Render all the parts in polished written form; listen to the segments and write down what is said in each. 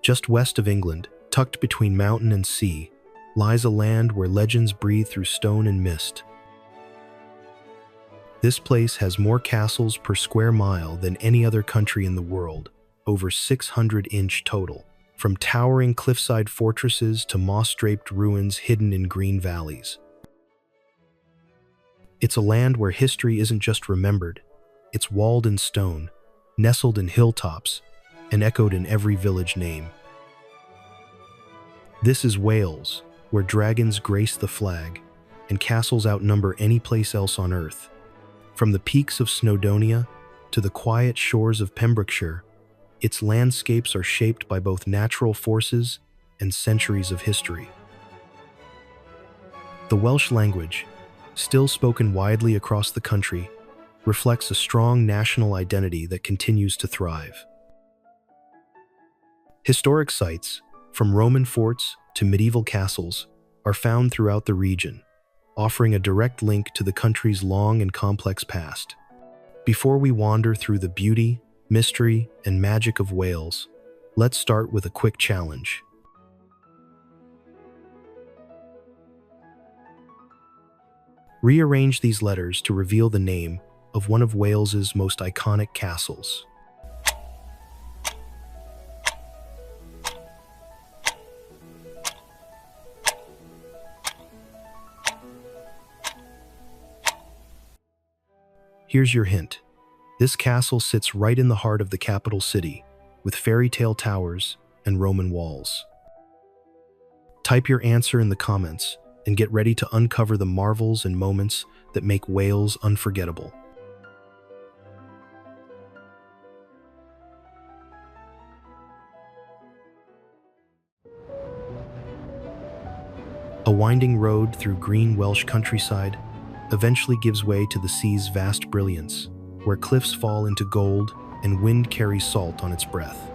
Just west of England, tucked between mountain and sea, lies a land where legends breathe through stone and mist. This place has more castles per square mile than any other country in the world, over 600-inch total, from towering cliffside fortresses to moss-draped ruins hidden in green valleys. It's a land where history isn't just remembered, it's walled in stone, nestled in hilltops, and echoed in every village name. This is Wales, where dragons grace the flag, and castles outnumber any place else on earth. From the peaks of Snowdonia to the quiet shores of Pembrokeshire, its landscapes are shaped by both natural forces and centuries of history. The Welsh language, still spoken widely across the country, reflects a strong national identity that continues to thrive. Historic sites, from Roman forts to medieval castles, are found throughout the region, offering a direct link to the country's long and complex past. Before we wander through the beauty, mystery, and magic of Wales, let's start with a quick challenge. Rearrange these letters to reveal the name of one of Wales's most iconic castles. Here's your hint. This castle sits right in the heart of the capital city, with fairy tale towers and Roman walls. Type your answer in the comments and get ready to uncover the marvels and moments that make Wales unforgettable. A winding road through green Welsh countryside eventually gives way to the sea's vast brilliance, where cliffs fall into gold and wind carries salt on its breath.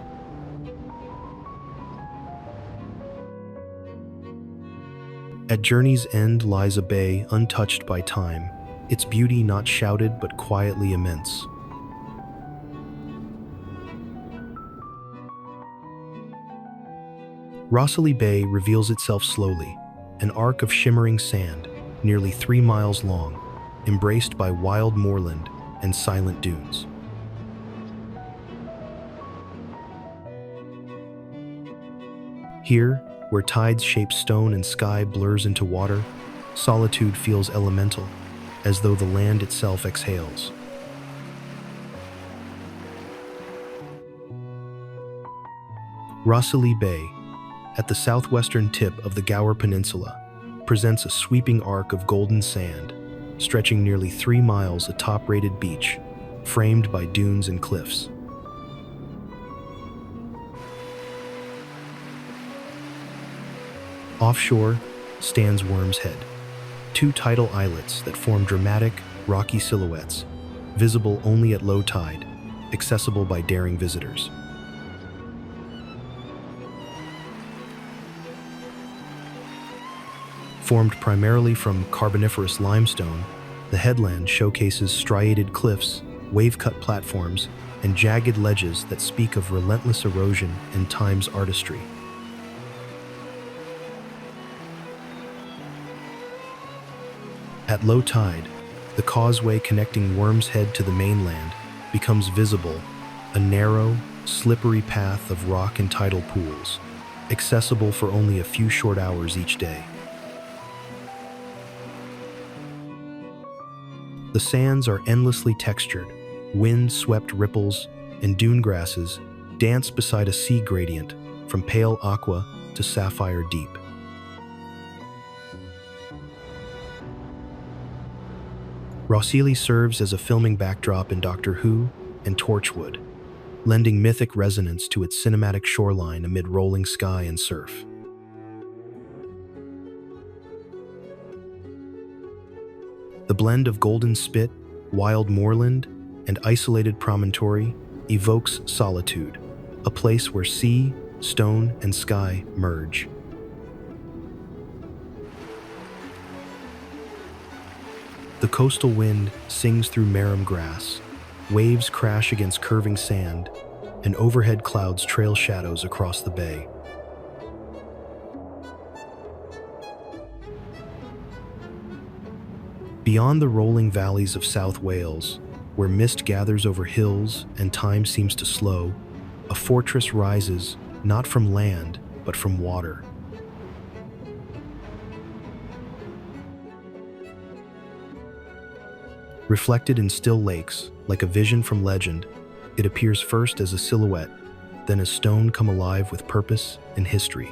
At journey's end lies a bay untouched by time, its beauty not shouted but quietly immense. Rhossili Bay reveals itself slowly, an arc of shimmering sand, nearly 3 miles long, embraced by wild moorland and silent dunes. Here, where tides shape stone and sky blurs into water, solitude feels elemental, as though the land itself exhales. Rhossili Bay, at the southwestern tip of the Gower Peninsula, presents a sweeping arc of golden sand, stretching nearly 3 miles a top-rated beach, framed by dunes and cliffs. Offshore stands Worm's Head, 2 tidal islets that form dramatic, rocky silhouettes, visible only at low tide, accessible by daring visitors. Formed primarily from Carboniferous limestone, the headland showcases striated cliffs, wave-cut platforms, and jagged ledges that speak of relentless erosion and time's artistry. At low tide, the causeway connecting Worm's Head to the mainland becomes visible, a narrow, slippery path of rock and tidal pools, accessible for only a few short hours each day. The sands are endlessly textured, wind-swept ripples and dune grasses dance beside a sea gradient from pale aqua to sapphire deep. Rhossili serves as a filming backdrop in Doctor Who and Torchwood, lending mythic resonance to its cinematic shoreline amid rolling sky and surf. The blend of golden spit, wild moorland, and isolated promontory evokes solitude, a place where sea, stone, and sky merge. The coastal wind sings through marram grass, waves crash against curving sand, and overhead clouds trail shadows across the bay. Beyond the rolling valleys of South Wales, where mist gathers over hills and time seems to slow, a fortress rises not from land, but from water. Reflected in still lakes, like a vision from legend, it appears first as a silhouette, then as stone come alive with purpose and history.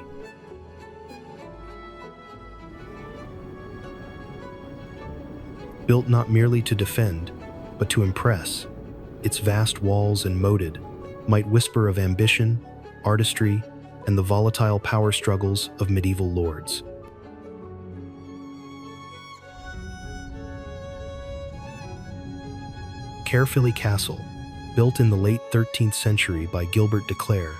Built not merely to defend, but to impress, its vast walls and moated might whisper of ambition, artistry, and the volatile power struggles of medieval lords. Caerphilly Castle, built in the late 13th century by Gilbert de Clare,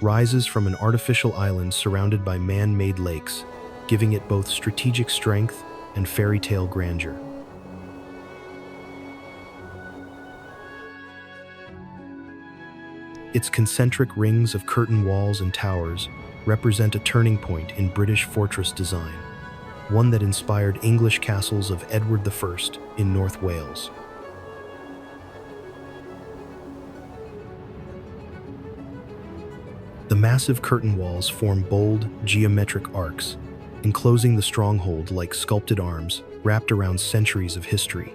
rises from an artificial island surrounded by man-made lakes, giving it both strategic strength and fairy tale grandeur. Its concentric rings of curtain walls and towers represent a turning point in British fortress design, one that inspired English castles of Edward I in North Wales. The massive curtain walls form bold, geometric arcs, enclosing the stronghold like sculpted arms wrapped around centuries of history.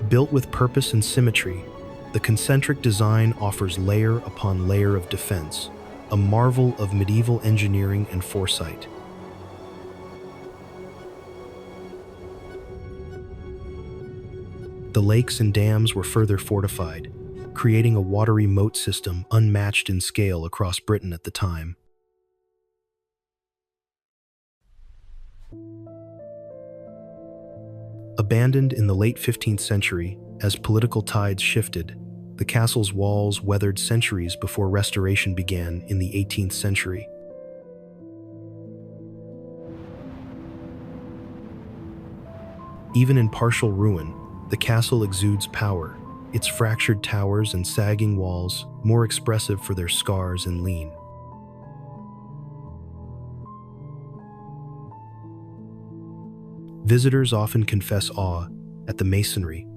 Built with purpose and symmetry, the concentric design offers layer upon layer of defense, a marvel of medieval engineering and foresight. The lakes and dams were further fortified, creating a watery moat system unmatched in scale across Britain at the time. Abandoned in the late 15th century, as political tides shifted, the castle's walls weathered centuries before restoration began in the 18th century. Even in partial ruin, the castle exudes power, its fractured towers and sagging walls more expressive for their scars and lean. Visitors often confess awe at the masonry,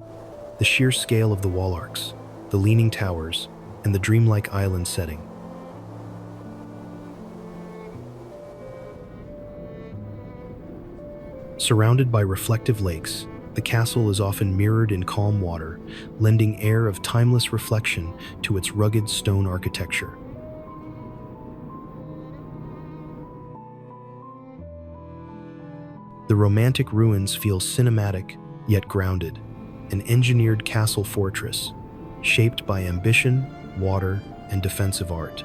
the sheer scale of the wall arcs, the leaning towers, and the dreamlike island setting. Surrounded by reflective lakes, the castle is often mirrored in calm water, lending air of timeless reflection to its rugged stone architecture. The romantic ruins feel cinematic, yet grounded, an engineered castle fortress, shaped by ambition, water, and defensive art.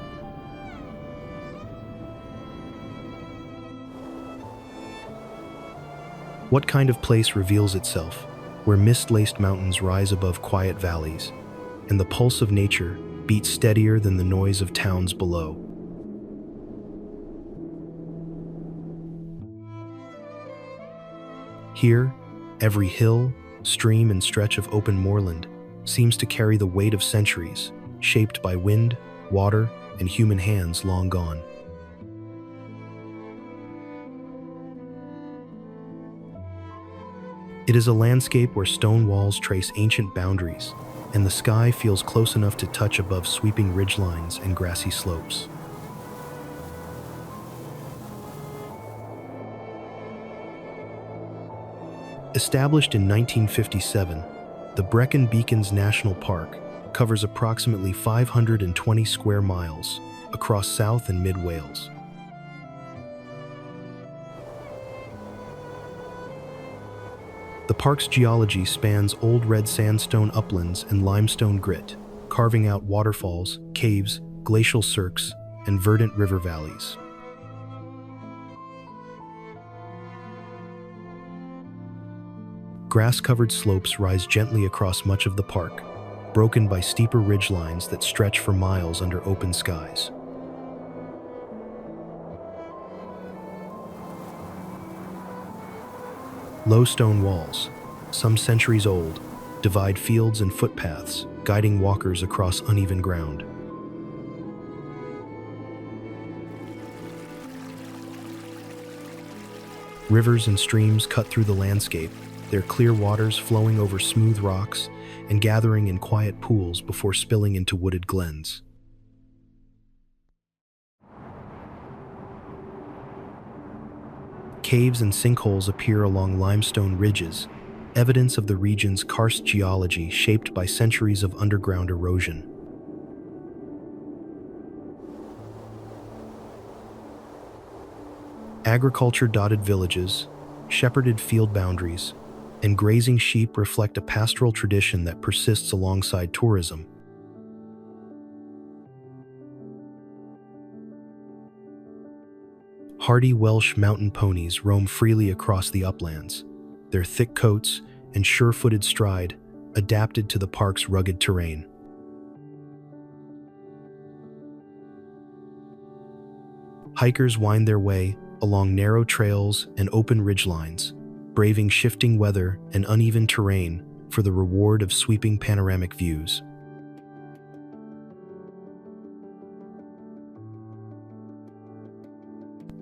What kind of place reveals itself, where mist-laced mountains rise above quiet valleys, and the pulse of nature beats steadier than the noise of towns below? Here, every hill, stream, and stretch of open moorland seems to carry the weight of centuries, shaped by wind, water, and human hands long gone. It is a landscape where stone walls trace ancient boundaries, and the sky feels close enough to touch above sweeping ridgelines and grassy slopes. Established in 1957, the Brecon Beacons National Park covers approximately 520 square miles across South and Mid Wales. The park's geology spans old red sandstone uplands and limestone grit, carving out waterfalls, caves, glacial cirques, and verdant river valleys. Grass-covered slopes rise gently across much of the park, broken by steeper ridgelines that stretch for miles under open skies. Low stone walls, some centuries old, divide fields and footpaths, guiding walkers across uneven ground. Rivers and streams cut through the landscape, their clear waters flowing over smooth rocks and gathering in quiet pools before spilling into wooded glens. Caves and sinkholes appear along limestone ridges, evidence of the region's karst geology shaped by centuries of underground erosion. Agriculture-dotted villages, shepherded field boundaries, and grazing sheep reflect a pastoral tradition that persists alongside tourism. Hardy Welsh mountain ponies roam freely across the uplands, their thick coats and sure-footed stride adapted to the park's rugged terrain. Hikers wind their way along narrow trails and open ridgelines, braving shifting weather and uneven terrain for the reward of sweeping panoramic views.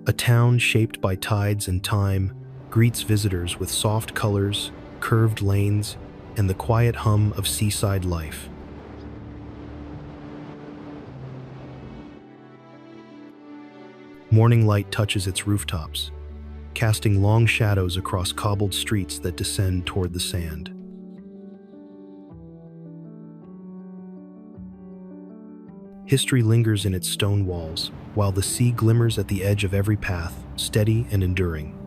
A town shaped by tides and time greets visitors with soft colors, curved lanes, and the quiet hum of seaside life. Morning light touches its rooftops, casting long shadows across cobbled streets that descend toward the sand. History lingers in its stone walls, while the sea glimmers at the edge of every path, steady and enduring.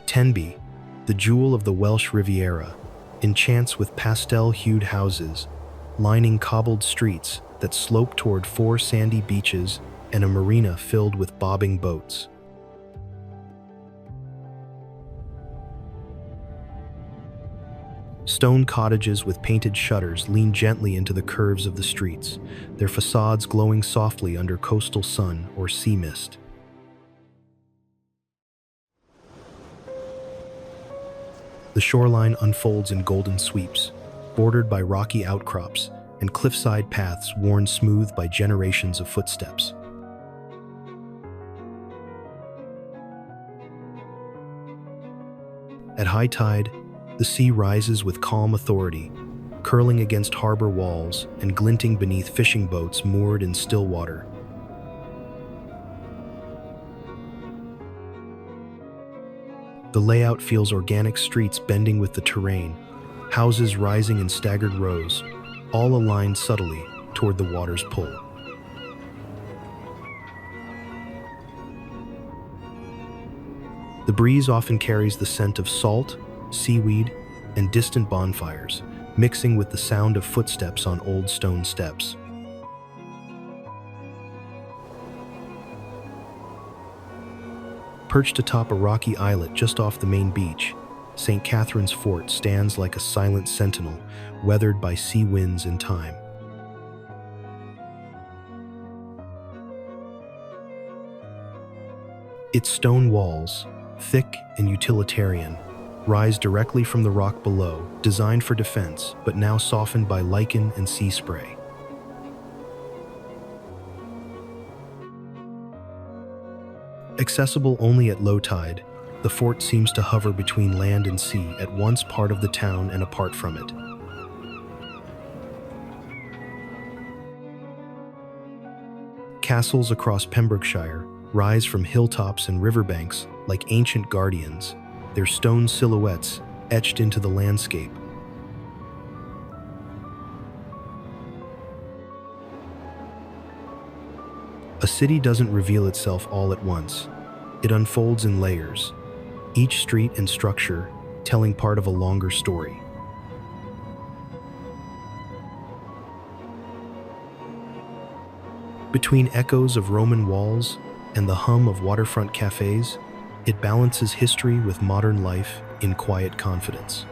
Tenby, the jewel of the Welsh Riviera, enchants with pastel-hued houses, lining cobbled streets that slope toward 4 sandy beaches and a marina filled with bobbing boats. Stone cottages with painted shutters lean gently into the curves of the streets, their facades glowing softly under coastal sun or sea mist. The shoreline unfolds in golden sweeps, bordered by rocky outcrops and cliffside paths worn smooth by generations of footsteps. At high tide, the sea rises with calm authority, curling against harbor walls and glinting beneath fishing boats moored in still water. The layout feels organic, streets bending with the terrain, houses rising in staggered rows, all aligned subtly toward the water's pull. The breeze often carries the scent of salt, seaweed, and distant bonfires, mixing with the sound of footsteps on old stone steps. Perched atop a rocky islet just off the main beach, St. Catherine's Fort stands like a silent sentinel, weathered by sea winds and time. Its stone walls, thick and utilitarian, rise directly from the rock below, designed for defense, but now softened by lichen and sea spray. Accessible only at low tide, the fort seems to hover between land and sea, at once part of the town and apart from it. Castles across Pembrokeshire rise from hilltops and riverbanks like ancient guardians, their stone silhouettes etched into the landscape. A city doesn't reveal itself all at once. It unfolds in layers, each street and structure telling part of a longer story. Between echoes of Roman walls and the hum of waterfront cafes, it balances history with modern life in quiet confidence.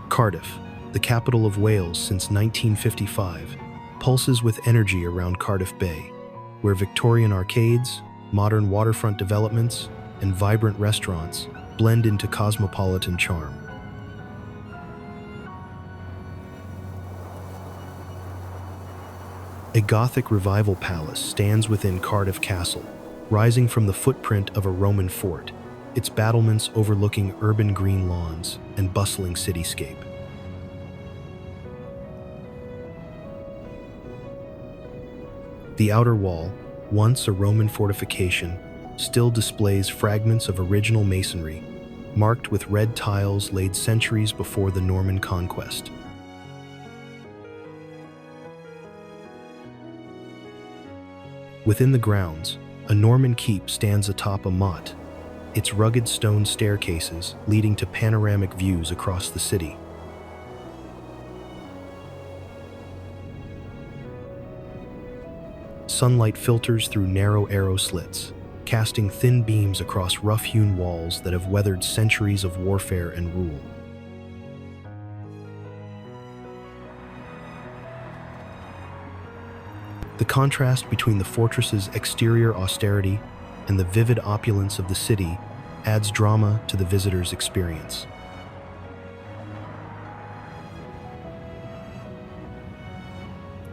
Cardiff, the capital of Wales since 1955, pulses with energy around Cardiff Bay, where Victorian arcades, modern waterfront developments, and vibrant restaurants blend into cosmopolitan charm. A Gothic revival palace stands within Cardiff Castle, rising from the footprint of a Roman fort, its battlements overlooking urban green lawns and bustling cityscape. The outer wall, once a Roman fortification, still displays fragments of original masonry, marked with red tiles laid centuries before the Norman conquest. Within the grounds, a Norman keep stands atop a motte, its rugged stone staircases leading to panoramic views across the city. Sunlight filters through narrow arrow slits, casting thin beams across rough-hewn walls that have weathered centuries of warfare and rule. The contrast between the fortress's exterior austerity and the vivid opulence of the city adds drama to the visitor's experience.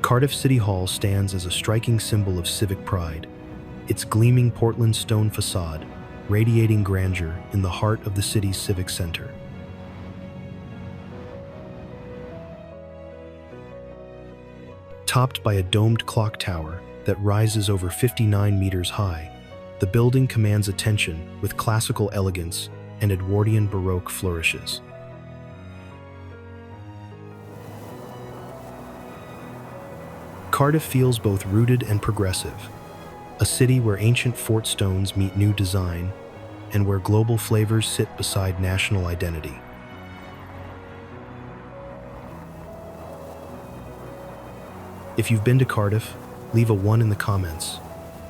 Cardiff City Hall stands as a striking symbol of civic pride, its gleaming Portland stone facade radiating grandeur in the heart of the city's civic center. Topped by a domed clock tower that rises over 59 meters high, the building commands attention with classical elegance and Edwardian Baroque flourishes. Cardiff feels both rooted and progressive, a city where ancient fort stones meet new design and where global flavors sit beside national identity. If you've been to Cardiff, leave a 1 in the comments.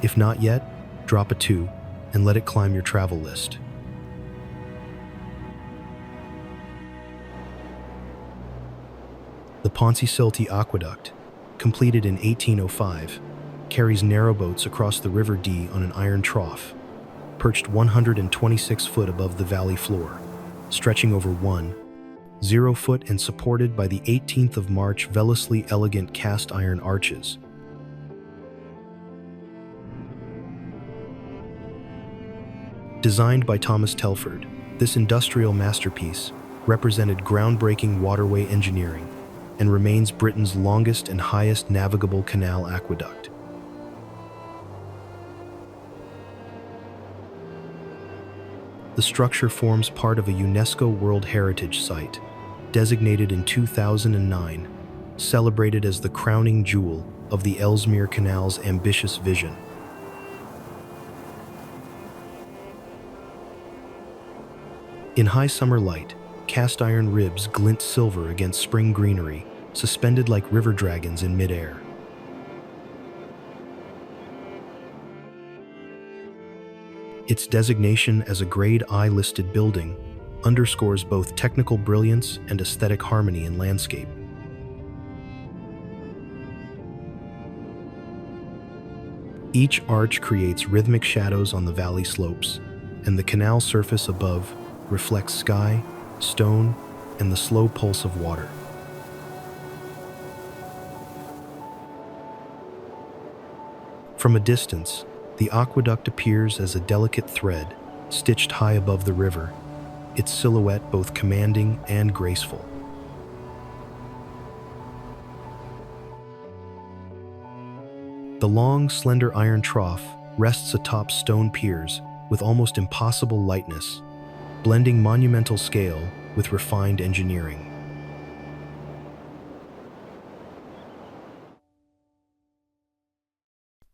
If not yet, drop a 2 and let it climb your travel list. The Pontcysyllte Aqueduct, completed in 1805, carries narrowboats across the River Dee on an iron trough, perched 126 foot above the valley floor, stretching over 0 foot and supported by the 18th of March Vellously elegant cast iron arches. Designed by Thomas Telford, this industrial masterpiece represented groundbreaking waterway engineering and remains Britain's longest and highest navigable canal aqueduct. The structure forms part of a UNESCO World Heritage Site, designated in 2009, celebrated as the crowning jewel of the Ellesmere Canal's ambitious vision. In high summer light, cast iron ribs glint silver against spring greenery, suspended like river dragons in midair. Its designation as a Grade I listed building underscores both technical brilliance and aesthetic harmony in landscape. Each arch creates rhythmic shadows on the valley slopes, and the canal surface above reflects sky, stone, and the slow pulse of water. From a distance, the aqueduct appears as a delicate thread stitched high above the river, its silhouette both commanding and graceful. The long, slender iron trough rests atop stone piers with almost impossible lightness, blending monumental scale with refined engineering.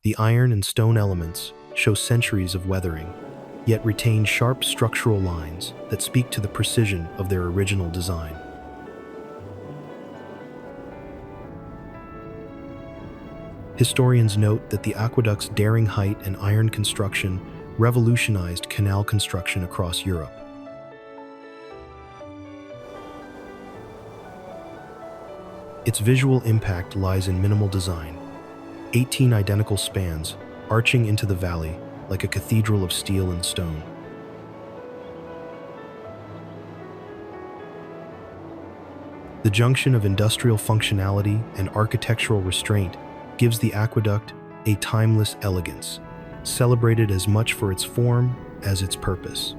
The iron and stone elements show centuries of weathering, yet retain sharp structural lines that speak to the precision of their original design. Historians note that the aqueduct's daring height and iron construction revolutionized canal construction across Europe. Its visual impact lies in minimal design. 18 identical spans, arching into the valley like a cathedral of steel and stone. The junction of industrial functionality and architectural restraint gives the aqueduct a timeless elegance, celebrated as much for its form as its purpose.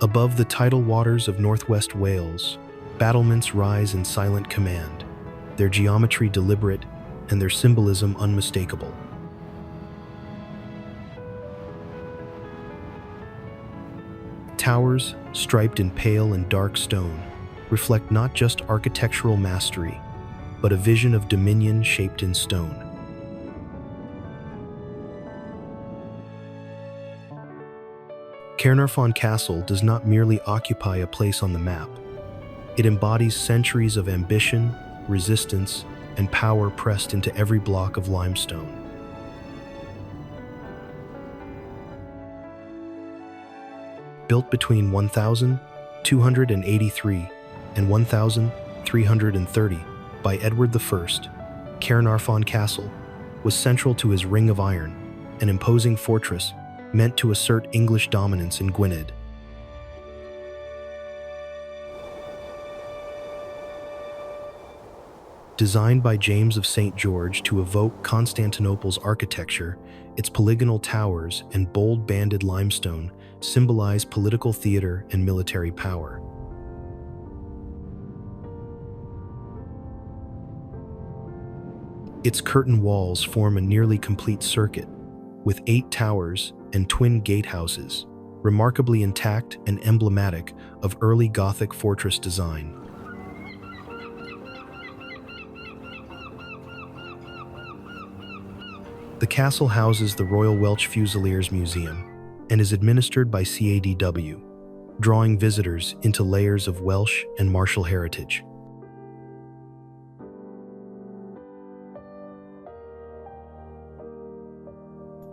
Above the tidal waters of northwest Wales, battlements rise in silent command, their geometry deliberate and their symbolism unmistakable. Towers, striped in pale and dark stone, reflect not just architectural mastery, but a vision of dominion shaped in stone. Caernarfon Castle does not merely occupy a place on the map. It embodies centuries of ambition, resistance, and power pressed into every block of limestone. Built between 1283 and 1330 by Edward I, Caernarfon Castle was central to his Ring of Iron, an imposing fortress meant to assert English dominance in Gwynedd. Designed by James of St. George to evoke Constantinople's architecture, its polygonal towers and bold banded limestone symbolize political theater and military power. Its curtain walls form a nearly complete circuit, with 8 towers and twin gatehouses, remarkably intact and emblematic of early Gothic fortress design. The castle houses the Royal Welsh Fusiliers Museum and is administered by CADW, drawing visitors into layers of Welsh and martial heritage.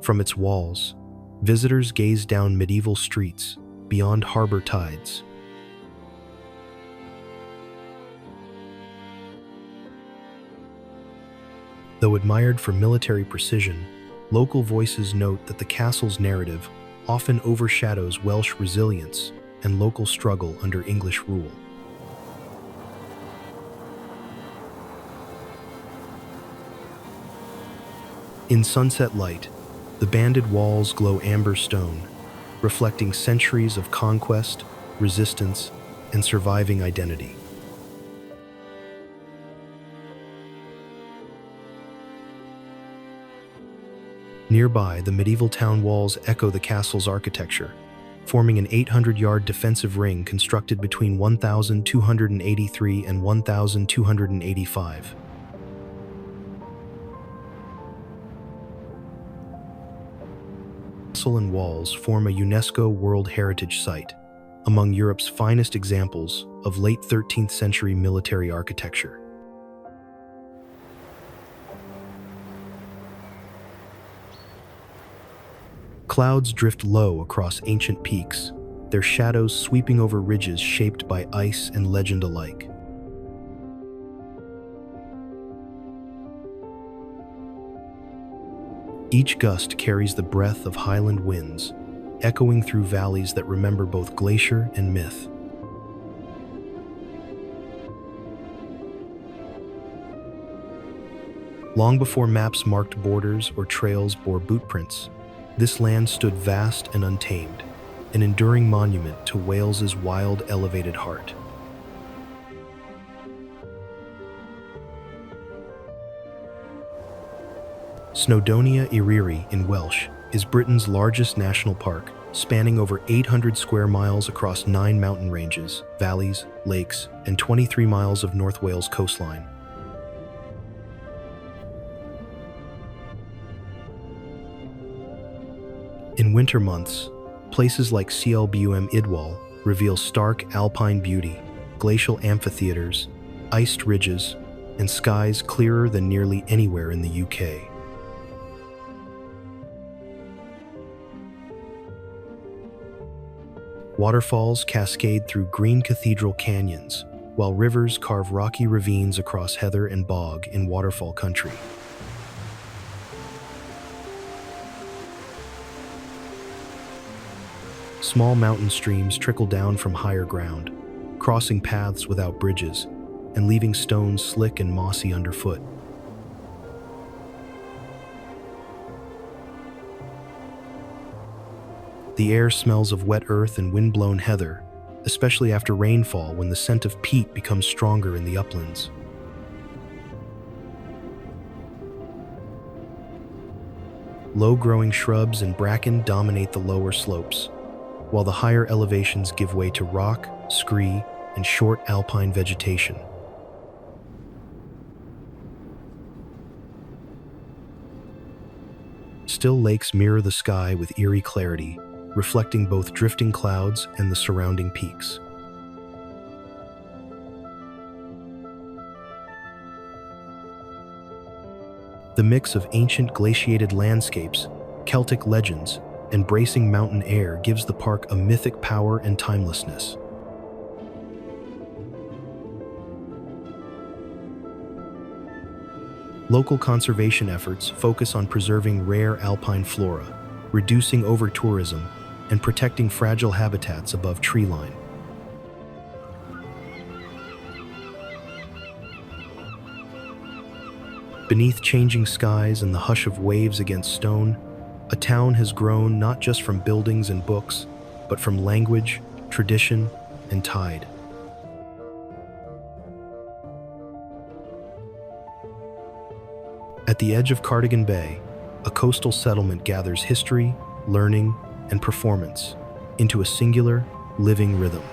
From its walls, visitors gaze down medieval streets beyond harbor tides. Though admired for military precision, local voices note that the castle's narrative often overshadows Welsh resilience and local struggle under English rule. In sunset light, the banded walls glow amber stone, reflecting centuries of conquest, resistance, and surviving identity. Nearby, the medieval town walls echo the castle's architecture, forming an 800-yard defensive ring constructed between 1283 and 1285. Castle and walls form a UNESCO World Heritage Site, among Europe's finest examples of late 13th century military architecture. Clouds drift low across ancient peaks, their shadows sweeping over ridges shaped by ice and legend alike. Each gust carries the breath of highland winds, echoing through valleys that remember both glacier and myth. Long before maps marked borders or trails bore bootprints, this land stood vast and untamed, an enduring monument to Wales's wild, elevated heart. Snowdonia Eryri in Welsh is Britain's largest national park, spanning over 800 square miles across 9 mountain ranges, valleys, lakes, and 23 miles of North Wales coastline. In winter months, places like Clbum Idwal reveal stark alpine beauty, glacial amphitheaters, iced ridges, and skies clearer than nearly anywhere in the UK. Waterfalls cascade through green cathedral canyons, while rivers carve rocky ravines across heather and bog in waterfall country. Small mountain streams trickle down from higher ground, crossing paths without bridges, and leaving stones slick and mossy underfoot. The air smells of wet earth and wind-blown heather, especially after rainfall when the scent of peat becomes stronger in the uplands. Low-growing shrubs and bracken dominate the lower slopes, while the higher elevations give way to rock, scree, and short alpine vegetation. Still lakes mirror the sky with eerie clarity, reflecting both drifting clouds and the surrounding peaks. The mix of ancient glaciated landscapes, Celtic legends, and bracing mountain air gives the park a mythic power and timelessness. Local conservation efforts focus on preserving rare alpine flora, reducing over-tourism, and protecting fragile habitats above tree line. Beneath changing skies and the hush of waves against stone, a town has grown not just from buildings and books, but from language, tradition, and tide. At the edge of Cardigan Bay, a coastal settlement gathers history, learning, and performance into a singular, living rhythm.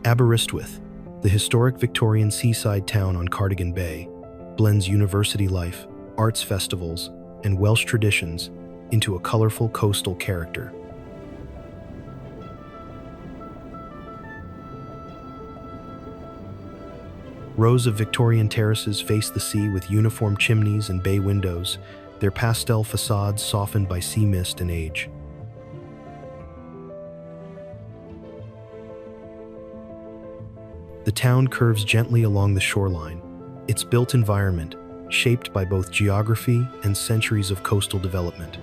Aberystwyth, the historic Victorian seaside town on Cardigan Bay, blends university life, arts festivals, and Welsh traditions into a colorful coastal character. Rows of Victorian terraces face the sea with uniform chimneys and bay windows, their pastel facades softened by sea mist and age. The town curves gently along the shoreline, its built environment shaped by both geography and centuries of coastal development.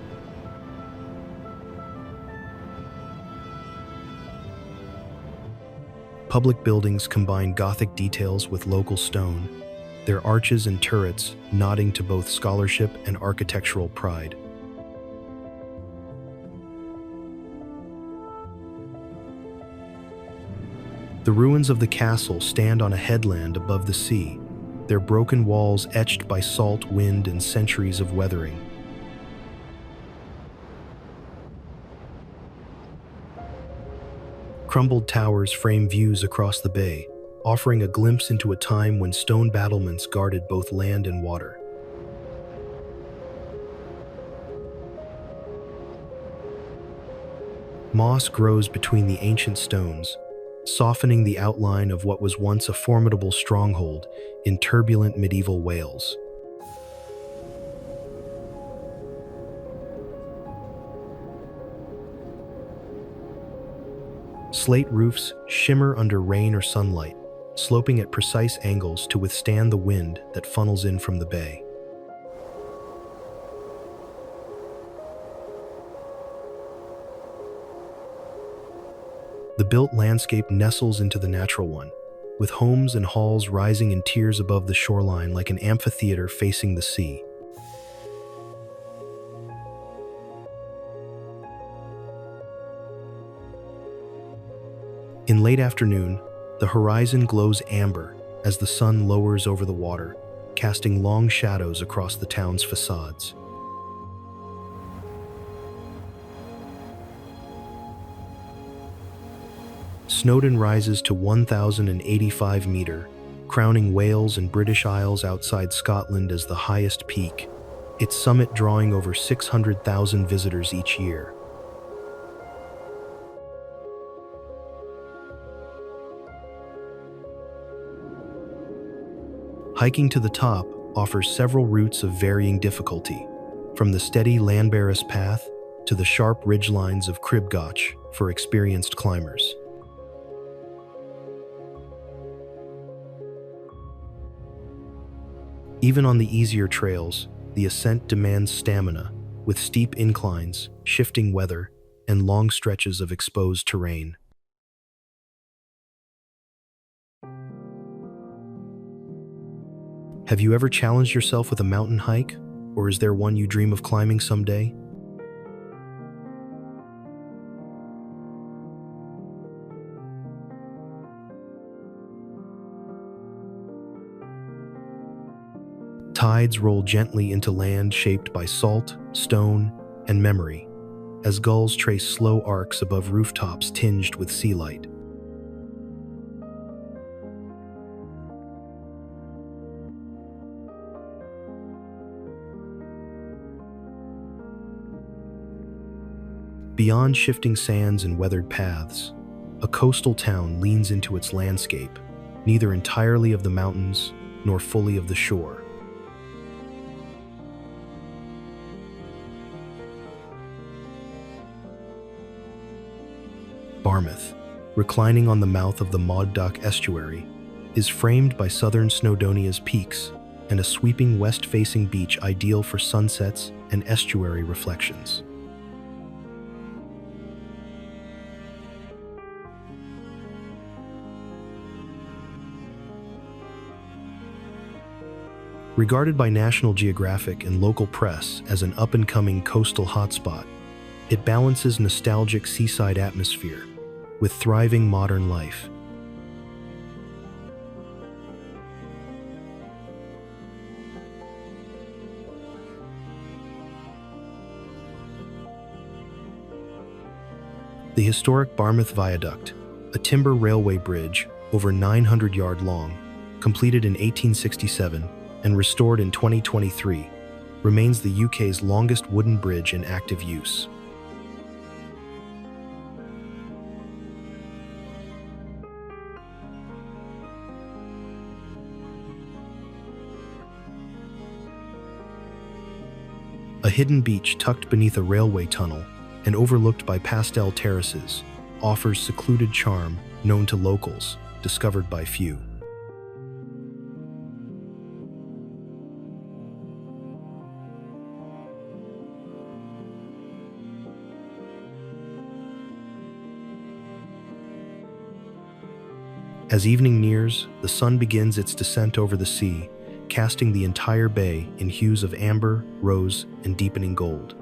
Public buildings combine Gothic details with local stone, their arches and turrets nodding to both scholarship and architectural pride. The ruins of the castle stand on a headland above the sea, their broken walls etched by salt, wind, and centuries of weathering. Crumbled towers frame views across the bay, offering a glimpse into a time when stone battlements guarded both land and water. Moss grows between the ancient stones, softening the outline of what was once a formidable stronghold in turbulent medieval Wales. Slate roofs shimmer under rain or sunlight, sloping at precise angles to withstand the wind that funnels in from the bay. The built landscape nestles into the natural one, with homes and halls rising in tiers above the shoreline like an amphitheater facing the sea. In late afternoon, the horizon glows amber as the sun lowers over the water, casting long shadows across the town's facades. Snowdon rises to 1,085 meter, crowning Wales and British Isles outside Scotland as the highest peak, its summit drawing over 600,000 visitors each year. Hiking to the top offers several routes of varying difficulty, from the steady Llanberis path to the sharp ridgelines of Cribgoch for experienced climbers. Even on the easier trails, the ascent demands stamina, with steep inclines, shifting weather, and long stretches of exposed terrain. Have you ever challenged yourself with a mountain hike, or is there one you dream of climbing someday? Tides roll gently into land shaped by salt, stone, and memory, as gulls trace slow arcs above rooftops tinged with sea light. Beyond shifting sands and weathered paths, a coastal town leans into its landscape, neither entirely of the mountains nor fully of the shore. Barmouth, reclining on the mouth of the Moddach estuary, is framed by southern Snowdonia's peaks and a sweeping west-facing beach ideal for sunsets and estuary reflections. Regarded by National Geographic and local press as an up-and-coming coastal hotspot, it balances nostalgic seaside atmosphere with thriving modern life. The historic Barmouth Viaduct, a timber railway bridge over 900 yards long, completed in 1867 and restored in 2023, remains the UK's longest wooden bridge in active use. A hidden beach tucked beneath a railway tunnel and overlooked by pastel terraces offers secluded charm known to locals, discovered by few. As evening nears, the sun begins its descent over the sea, casting the entire bay in hues of amber, rose, and deepening gold.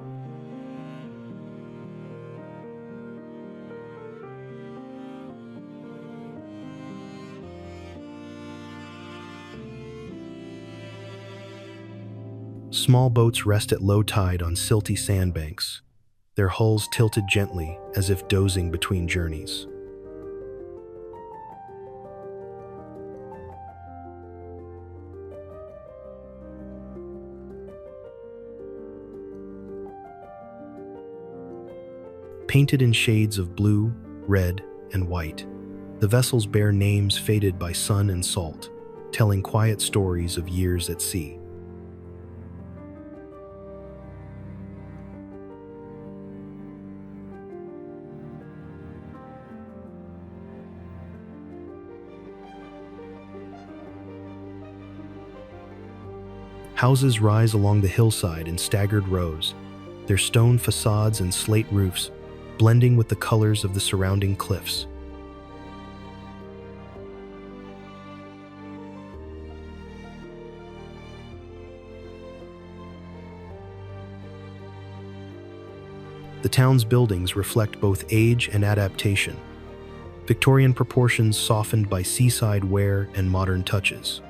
Small boats rest at low tide on silty sandbanks, their hulls tilted gently as if dozing between journeys. Painted in shades of blue, red, and white, the vessels bear names faded by sun and salt, telling quiet stories of years at sea. Houses rise along the hillside in staggered rows, their stone facades and slate roofs blending with the colors of the surrounding cliffs. The town's buildings reflect both age and adaptation, Victorian proportions softened by seaside wear and modern touches.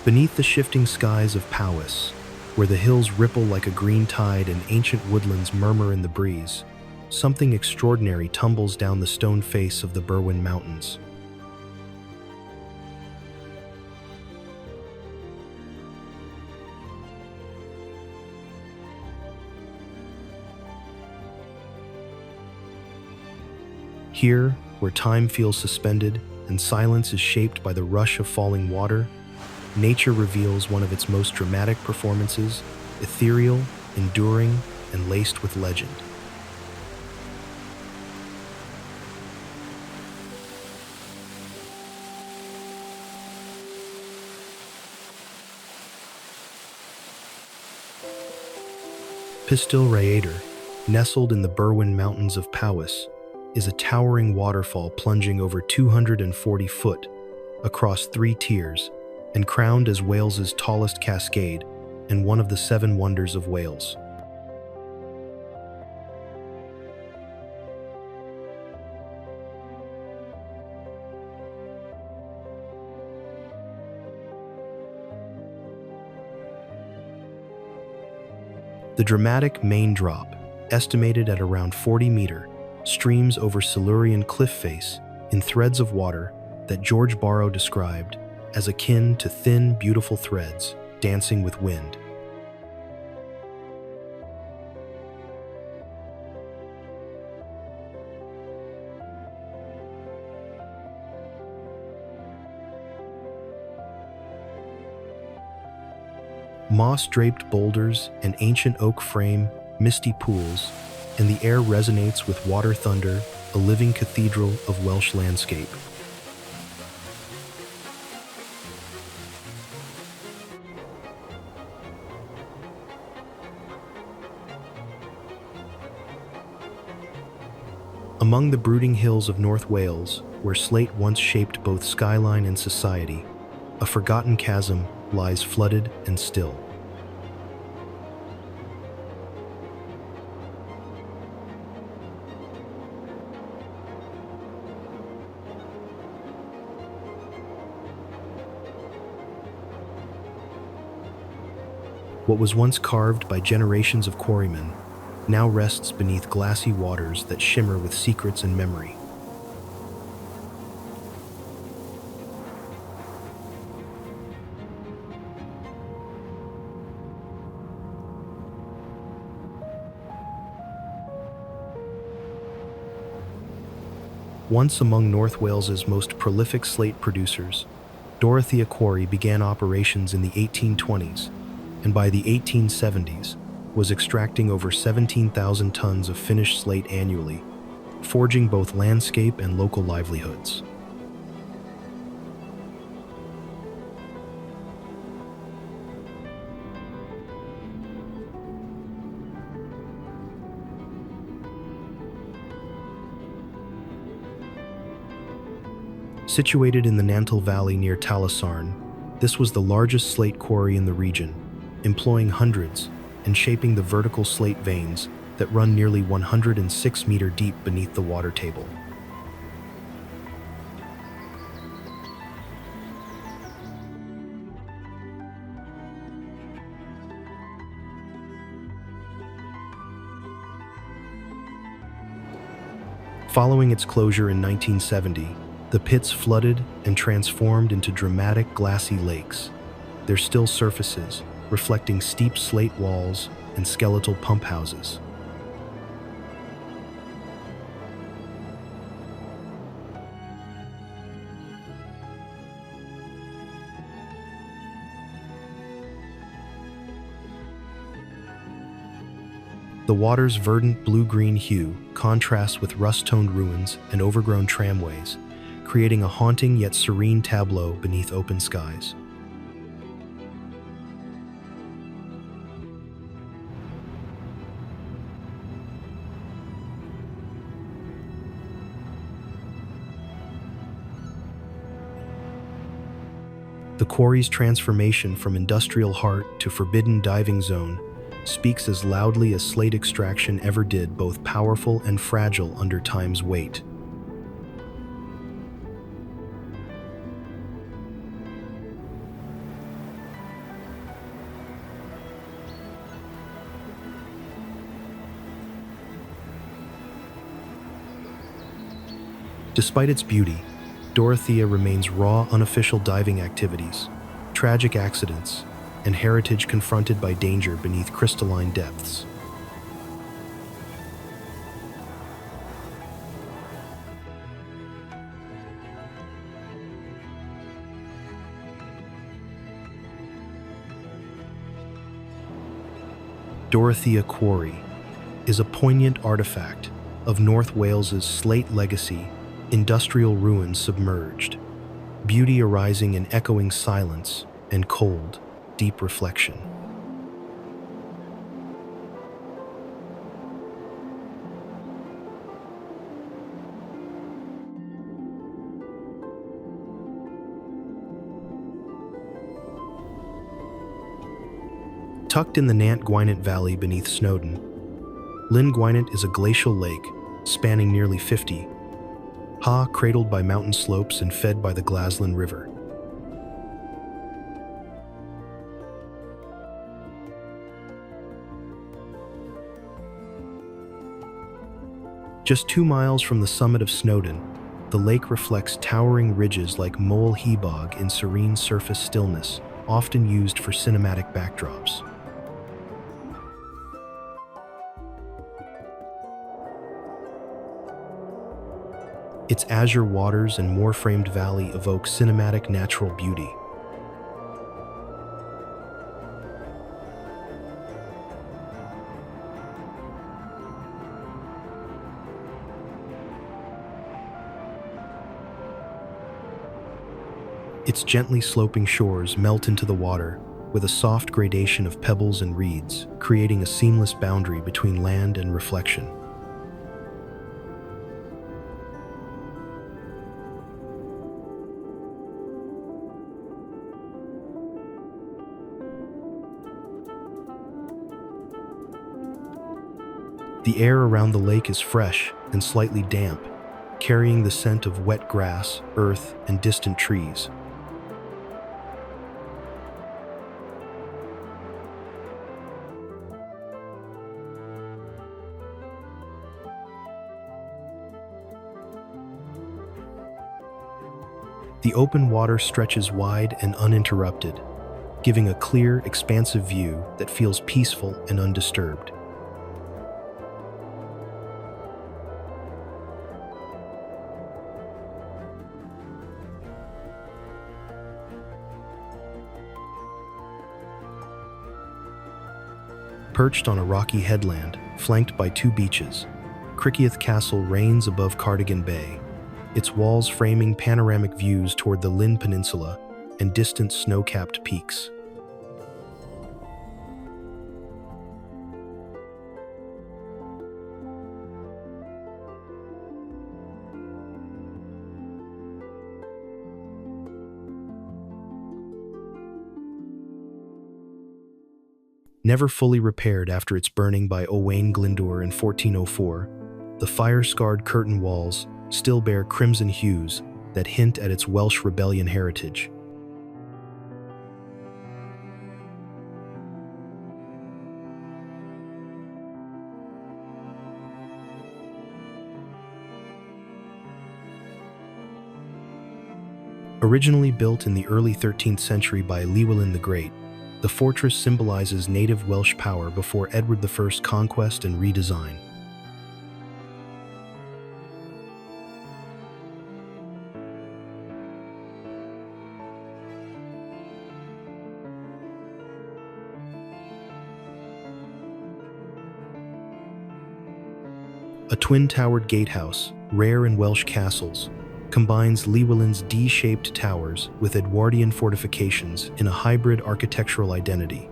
Beneath the shifting skies of Powys, where the hills ripple like a green tide and ancient woodlands murmur in the breeze, something extraordinary tumbles down the stone face of the Brecon Mountains. Here, where time feels suspended and silence is shaped by the rush of falling water, nature reveals one of its most dramatic performances, ethereal, enduring, and laced with legend. Pistyll Rhaeadr, nestled in the Brecon Mountains of Powys, is a towering waterfall plunging over 240 foot across 3 tiers and crowned as Wales's tallest cascade and one of the 7 wonders of Wales. The dramatic main drop, estimated at around 40 meters, streams over Silurian cliff face in threads of water that George Borrow described as akin to thin, beautiful threads dancing with wind. Moss-draped boulders, an ancient oak frame, misty pools, and the air resonates with water thunder, a living cathedral of Welsh landscape. Among the brooding hills of North Wales, where slate once shaped both skyline and society, a forgotten chasm lies flooded and still. What was once carved by generations of quarrymen now rests beneath glassy waters that shimmer with secrets and memory. Once among North Wales's most prolific slate producers, Dorothea Quarry began operations in the 1820s, and by the 1870s was extracting over 17,000 tons of finished slate annually, forging both landscape and local livelihoods. Situated in the Llyn Valley near Talisarn, this was the largest slate quarry in the region, employing hundreds and shaping the vertical slate veins that run nearly 106 meters deep beneath the water table. Following its closure in 1970, the pits flooded and transformed into dramatic glassy lakes, their still surfaces reflecting steep slate walls and skeletal pump houses. The water's verdant blue-green hue contrasts with rust-toned ruins and overgrown tramways, creating a haunting yet serene tableau beneath open skies. The quarry's transformation from industrial heart to forbidden diving zone speaks as loudly as slate extraction ever did, both powerful and fragile under time's weight. Despite its beauty, Dorothea remains raw, unofficial diving activities, tragic accidents, and heritage confronted by danger beneath crystalline depths. Dorothea Quarry is a poignant artifact of North Wales's slate legacy, industrial ruins submerged, beauty arising in echoing silence and cold, deep reflection. Tucked in the Llyn Gwynant Valley beneath Snowdon, Llyn Gwynant is a glacial lake spanning nearly 50 ha, cradled by mountain slopes and fed by the Glaslyn River. Just 2 miles from the summit of Snowdon, the lake reflects towering ridges like Moel Hebog in serene surface stillness, often used for cinematic backdrops. Its azure waters and moor-framed valley evoke cinematic natural beauty. Its gently sloping shores melt into the water with a soft gradation of pebbles and reeds, creating a seamless boundary between land and reflection. The air around the lake is fresh and slightly damp, carrying the scent of wet grass, earth, and distant trees. The open water stretches wide and uninterrupted, giving a clear, expansive view that feels peaceful and undisturbed. Perched on a rocky headland, flanked by 2 beaches, Criccieth Castle reigns above Cardigan Bay, its walls framing panoramic views toward the Llyn Peninsula and distant snow-capped peaks. Never fully repaired after its burning by Owain Glyndwr in 1404, the fire-scarred curtain walls still bear crimson hues that hint at its Welsh rebellion heritage. Originally built in the early 13th century by Llywelyn the Great, the fortress symbolizes native Welsh power before Edward I's conquest and redesign. A twin-towered gatehouse, rare in Welsh castles, combines Llywelyn's D-shaped towers with Edwardian fortifications in a hybrid architectural identity.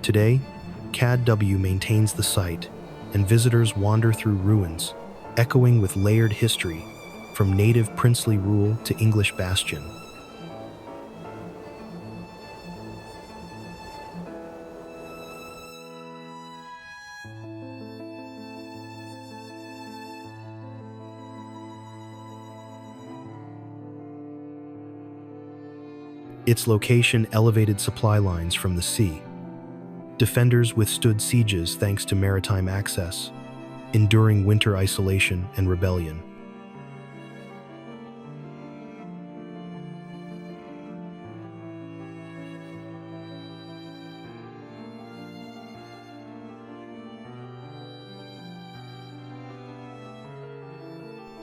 Today, CADW maintains the site, and visitors wander through ruins, echoing with layered history, from native princely rule to English bastion. Its location elevated supply lines from the sea. Defenders withstood sieges thanks to maritime access, enduring winter isolation and rebellion.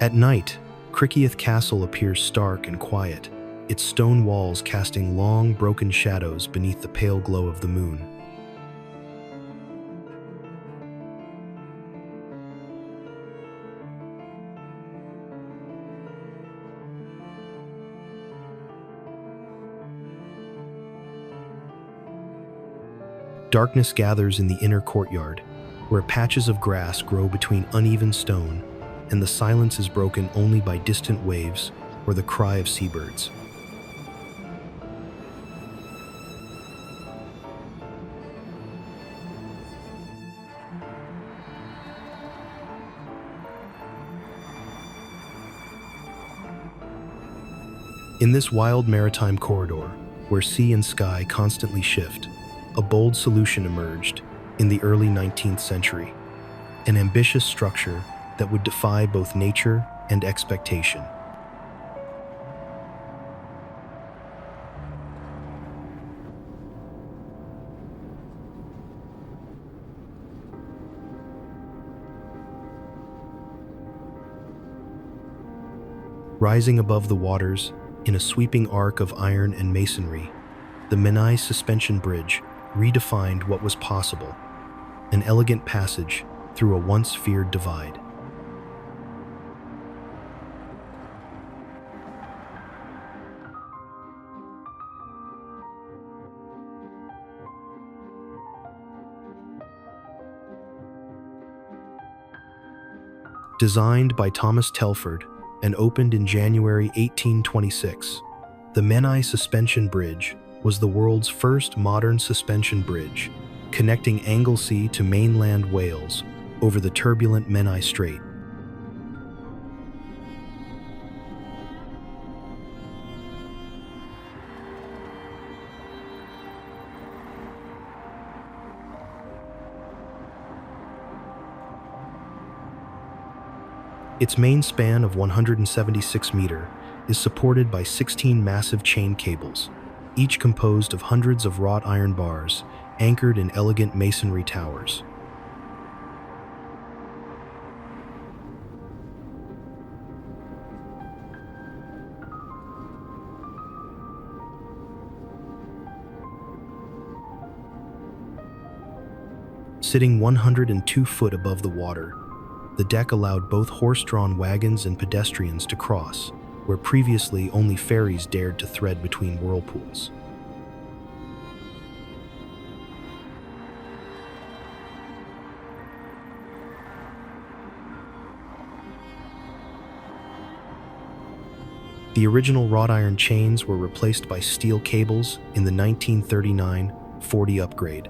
At night, Criccieth Castle appears stark and quiet, its stone walls casting long, broken shadows beneath the pale glow of the moon. Darkness gathers in the inner courtyard, where patches of grass grow between uneven stone, and the silence is broken only by distant waves or the cry of seabirds. In this wild maritime corridor, where sea and sky constantly shift, a bold solution emerged in the early 19th century, an ambitious structure that would defy both nature and expectation. Rising above the waters in a sweeping arc of iron and masonry, the Menai Suspension Bridge redefined what was possible, an elegant passage through a once feared divide. Designed by Thomas Telford and opened in January 1826, the Menai Suspension Bridge was the world's first modern suspension bridge, connecting Anglesey to mainland Wales over the turbulent Menai Strait. Its main span of 176 meters is supported by 16 massive chain cables, each composed of hundreds of wrought iron bars anchored in elegant masonry towers. Sitting 102 feet above the water, the deck allowed both horse-drawn wagons and pedestrians to cross, where previously only ferries dared to thread between whirlpools. The original wrought iron chains were replaced by steel cables in the 1939-40 upgrade,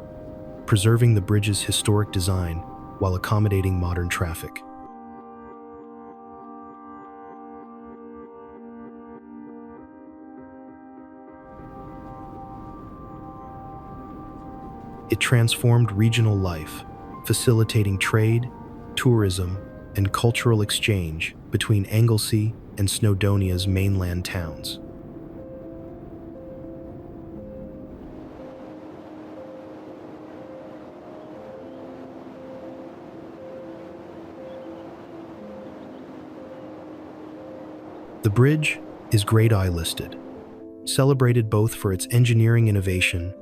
preserving the bridge's historic design while accommodating modern traffic. It transformed regional life, facilitating trade, tourism, and cultural exchange between Anglesey and Snowdonia's mainland towns. The bridge is Grade I listed, celebrated both for its engineering innovation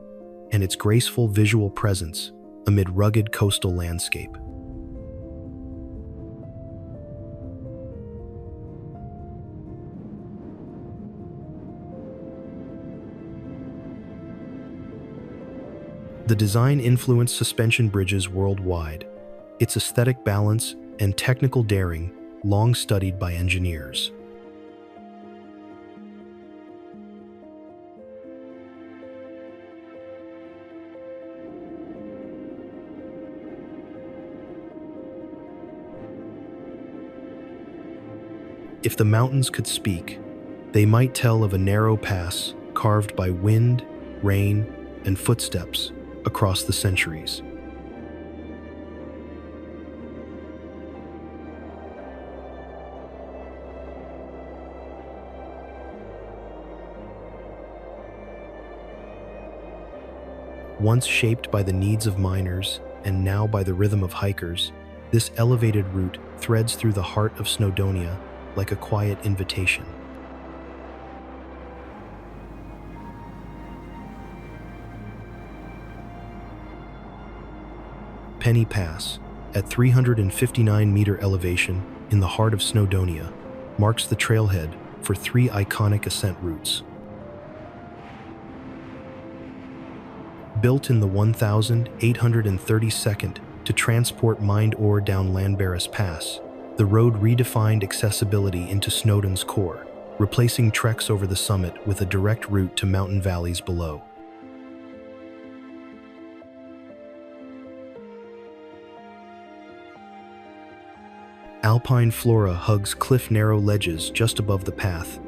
and its graceful visual presence amid rugged coastal landscape. The design influenced suspension bridges worldwide, its aesthetic balance and technical daring long studied by engineers. If the mountains could speak, they might tell of a narrow pass carved by wind, rain, and footsteps across the centuries. Once shaped by the needs of miners and now by the rhythm of hikers, this elevated route threads through the heart of Snowdonia, like a quiet invitation. Penny Pass, at 359-meter elevation in the heart of Snowdonia, marks the trailhead for 3 iconic ascent routes. Built in the 1832nd to transport mined ore down Llanberis Pass, the road redefined accessibility into Snowdon's core, replacing treks over the summit with a direct route to mountain valleys below. Alpine flora hugs cliff-narrow ledges just above the path,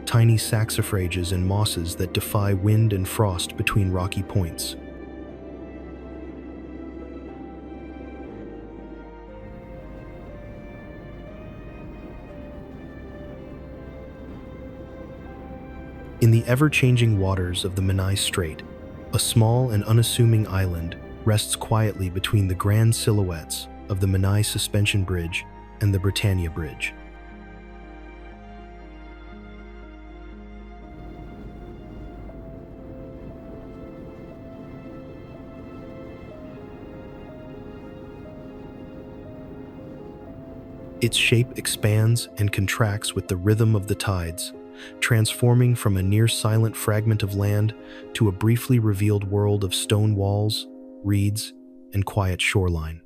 tiny saxifrages and mosses that defy wind and frost between rocky points. In the ever-changing waters of the Menai Strait, a small and unassuming island rests quietly between the grand silhouettes of the Menai Suspension Bridge and the Britannia Bridge. Its shape expands and contracts with the rhythm of the tides, transforming from a near-silent fragment of land to a briefly revealed world of stone walls, reeds, and quiet shoreline.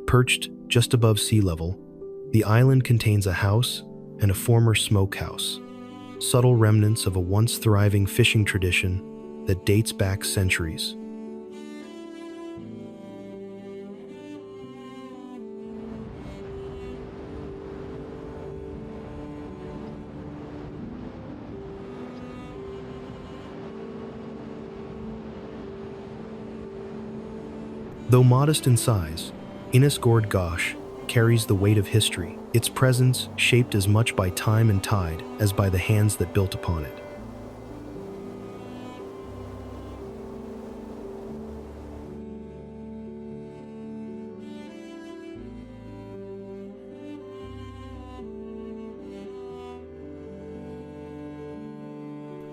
Perched just above sea level, the island contains a house and a former smokehouse, subtle remnants of a once thriving fishing tradition that dates back centuries. Though modest in size, Innis Gord Gosh carries the weight of history, its presence shaped as much by time and tide as by the hands that built upon it.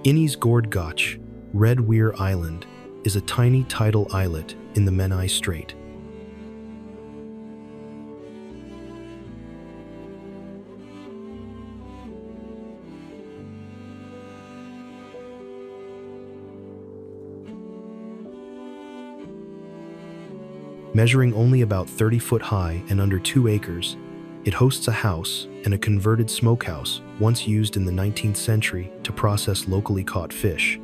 Innis Gord Goch, Red Weir Island, is a tiny tidal islet in the Menai Strait. Measuring only about 30 foot high and under 2 acres, it hosts a house and a converted smokehouse once used in the 19th century to process locally caught fish.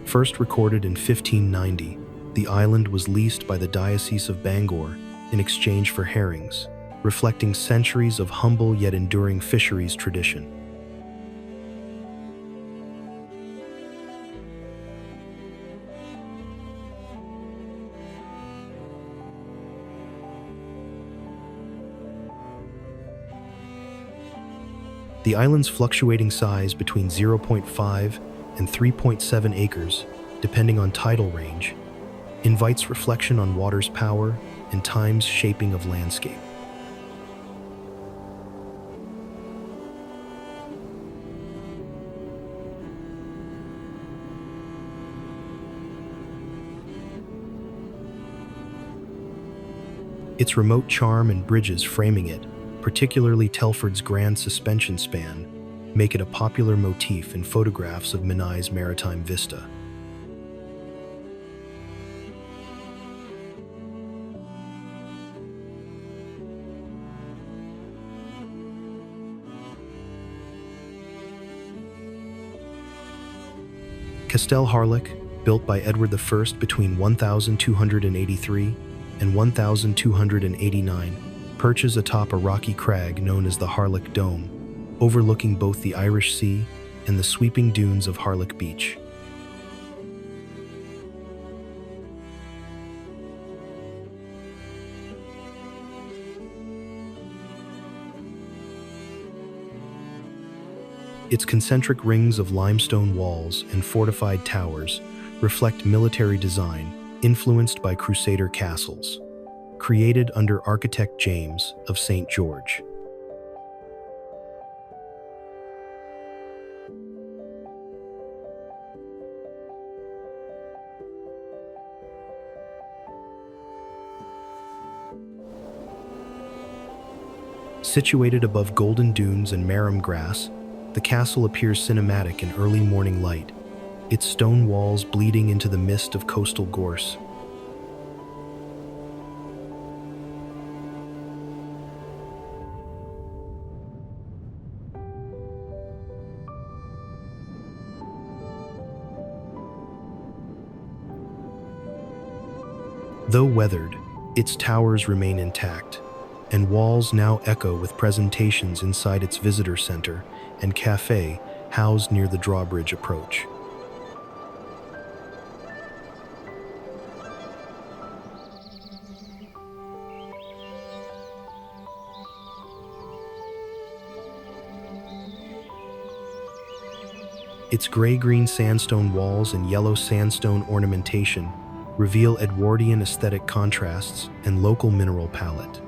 First recorded in 1590, the island was leased by the Diocese of Bangor in exchange for herrings, reflecting centuries of humble yet enduring fisheries tradition. The island's fluctuating size between 0.5 and 3.7 acres, depending on tidal range, invites reflection on water's power and time's shaping of landscape. Its remote charm and bridges framing it, particularly Telford's grand suspension span, make it a popular motif in photographs of Menai's maritime vista. Castell Harlech, built by Edward I between 1283 and 1289, perches atop a rocky crag known as the Harlech Dome, overlooking both the Irish Sea and the sweeping dunes of Harlech Beach. Its concentric rings of limestone walls and fortified towers reflect military design influenced by Crusader castles, created under architect James of St. George. Situated above golden dunes and marram grass, the castle appears cinematic in early morning light, its stone walls bleeding into the mist of coastal gorse. Though weathered, its towers remain intact, and walls now echo with presentations inside its visitor center and cafe housed near the drawbridge approach. Its gray-green sandstone walls and yellow sandstone ornamentation reveal Edwardian aesthetic contrasts and local mineral palette.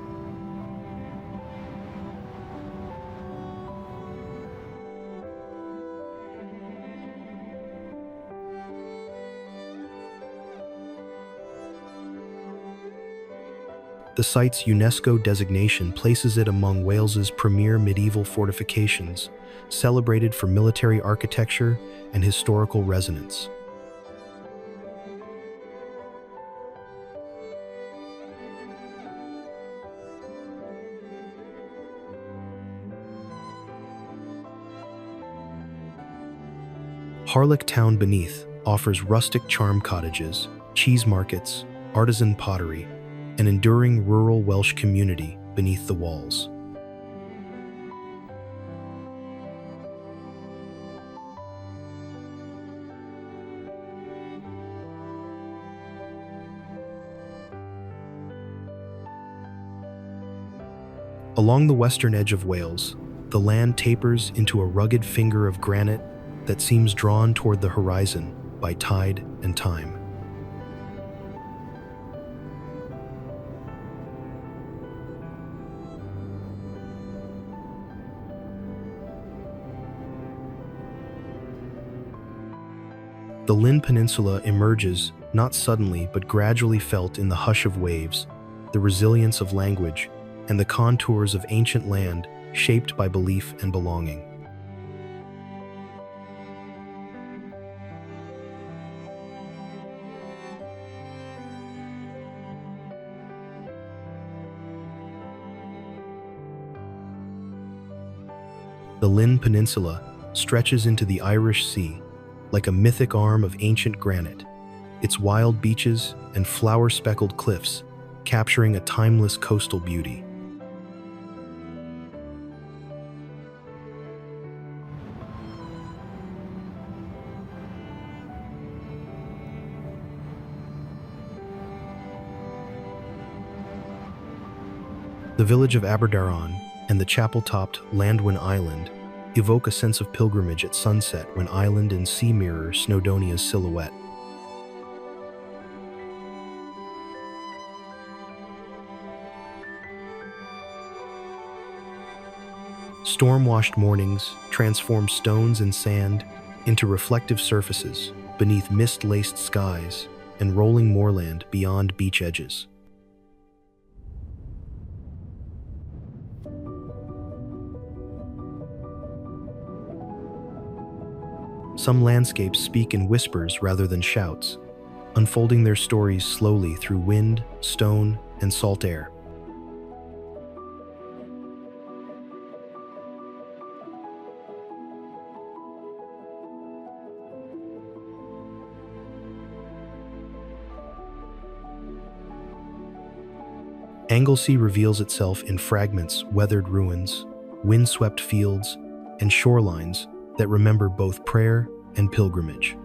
The site's UNESCO designation places it among Wales's premier medieval fortifications, celebrated for military architecture and historical resonance. Harlech town beneath offers rustic charm cottages, cheese markets, artisan pottery, an enduring rural Welsh community beneath the walls. Along the western edge of Wales, the land tapers into a rugged finger of granite that seems drawn toward the horizon by tide and time. The Llyn Peninsula emerges, not suddenly but gradually felt in the hush of waves, the resilience of language, and the contours of ancient land shaped by belief and belonging. The Llyn Peninsula stretches into the Irish Sea, like a mythic arm of ancient granite, its wild beaches and flower-speckled cliffs capturing a timeless coastal beauty. The village of Aberdaron and the chapel-topped Llandudno Island evoke a sense of pilgrimage at sunset when island and sea mirror Snowdonia's silhouette. Storm-washed mornings transform stones and sand into reflective surfaces beneath mist-laced skies and rolling moorland beyond beach edges. Some landscapes speak in whispers rather than shouts, unfolding their stories slowly through wind, stone, and salt air. Anglesey reveals itself in fragments, weathered ruins, windswept fields, and shorelines that remember both prayer and pilgrimage.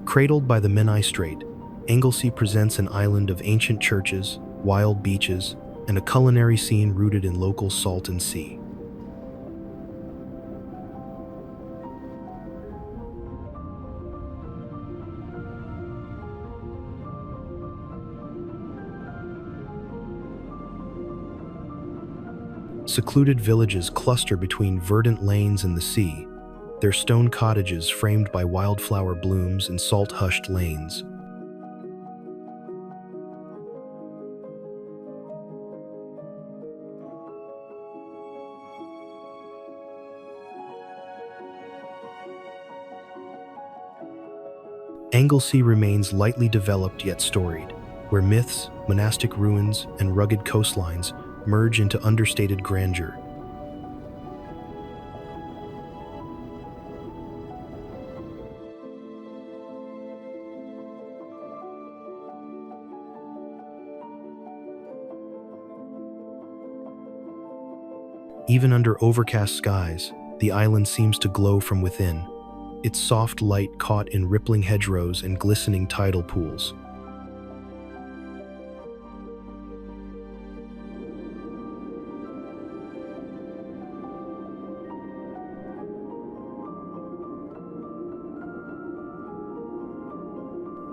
Cradled by the Menai Strait, Anglesey presents an island of ancient churches, wild beaches, and a culinary scene rooted in local salt and sea. Secluded villages cluster between verdant lanes and the sea, their stone cottages framed by wildflower blooms and salt-hushed lanes. Anglesey remains lightly developed yet storied, where myths, monastic ruins, and rugged coastlines merge into understated grandeur. Even under overcast skies, the island seems to glow from within, its soft light caught in rippling hedgerows and glistening tidal pools.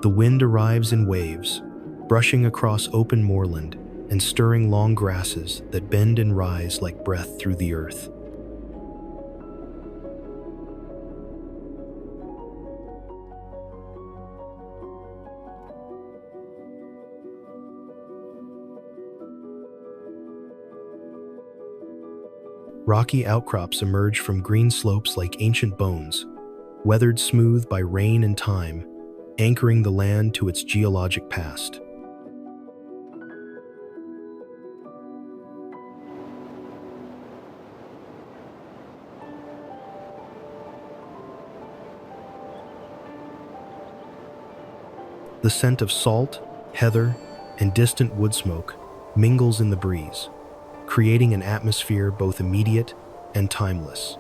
The wind arrives in waves, brushing across open moorland and stirring long grasses that bend and rise like breath through the earth. Rocky outcrops emerge from green slopes like ancient bones, weathered smooth by rain and time, anchoring the land to its geologic past. The scent of salt, heather, and distant wood smoke mingles in the breeze, creating an atmosphere both immediate and timeless.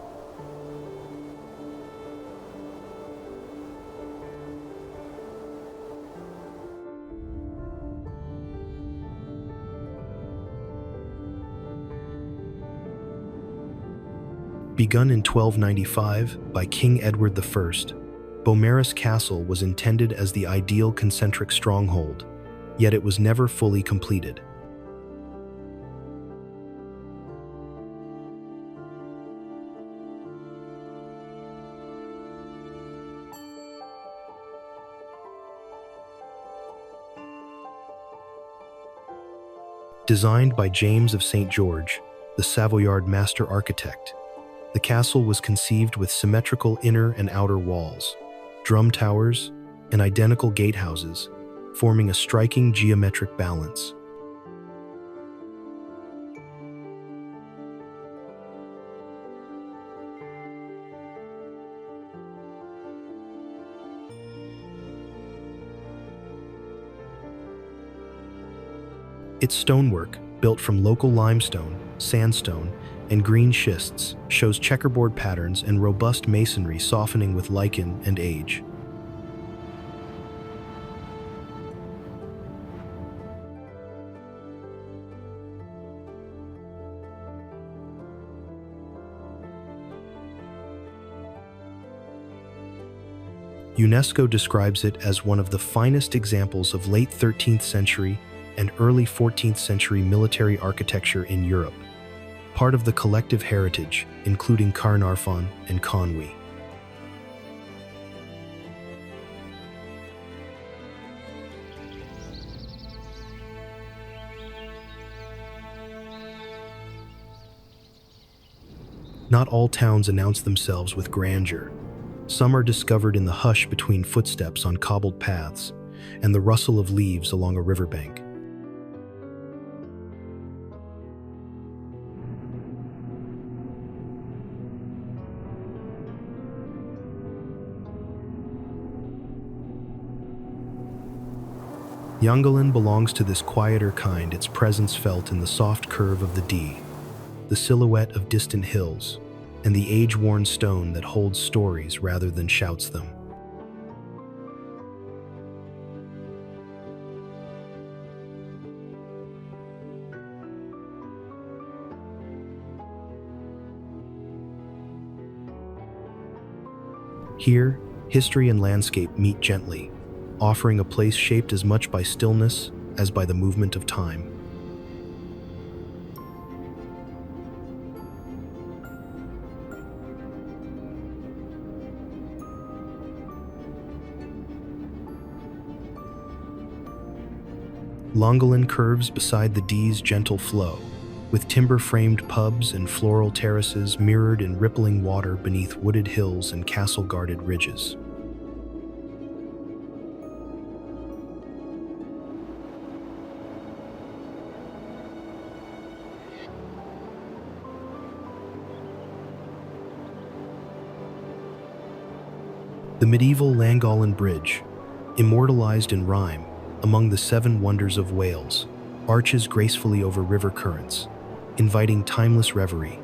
Begun in 1295 by King Edward I, Beaumaris Castle was intended as the ideal concentric stronghold, yet it was never fully completed. Designed by James of St. George, the Savoyard master architect, the castle was conceived with symmetrical inner and outer walls, drum towers, and identical gatehouses, forming a striking geometric balance. Its stonework, built from local limestone, sandstone, and green schists, shows checkerboard patterns and robust masonry softening with lichen and age. UNESCO describes it as one of the finest examples of late 13th century and early 14th century military architecture in Europe, part of the collective heritage, including Caernarfon and Conwy. Not all towns announce themselves with grandeur. Some are discovered in the hush between footsteps on cobbled paths and the rustle of leaves along a riverbank. Llyn belongs to this quieter kind, its presence felt in the soft curve of the Dee, the silhouette of distant hills, and the age-worn stone that holds stories rather than shouts them. Here, history and landscape meet gently, offering a place shaped as much by stillness as by the movement of time. Llyn curves beside the Dee's gentle flow, with timber-framed pubs and floral terraces mirrored in rippling water beneath wooded hills and castle-guarded ridges. The medieval Llangollen Bridge, immortalized in rhyme among the seven wonders of Wales, arches gracefully over river currents, inviting timeless reverie.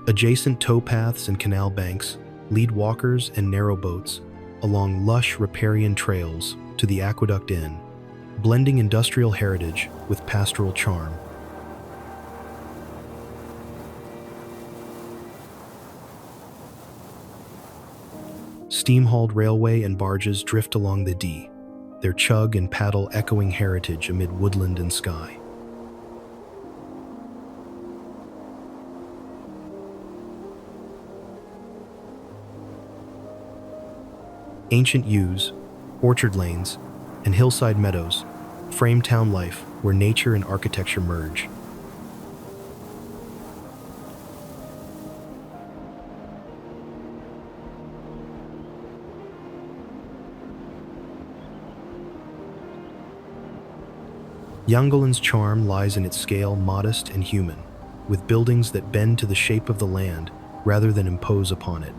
Adjacent towpaths and canal banks lead walkers and narrow boats along lush riparian trails to the Aqueduct Inn, blending industrial heritage with pastoral charm. Steam-hauled railway and barges drift along the Dee, their chug and paddle echoing heritage amid woodland and sky. Ancient yews, orchard lanes, and hillside meadows frame town life where nature and architecture merge. Llangollen's charm lies in its scale, modest and human, with buildings that bend to the shape of the land rather than impose upon it.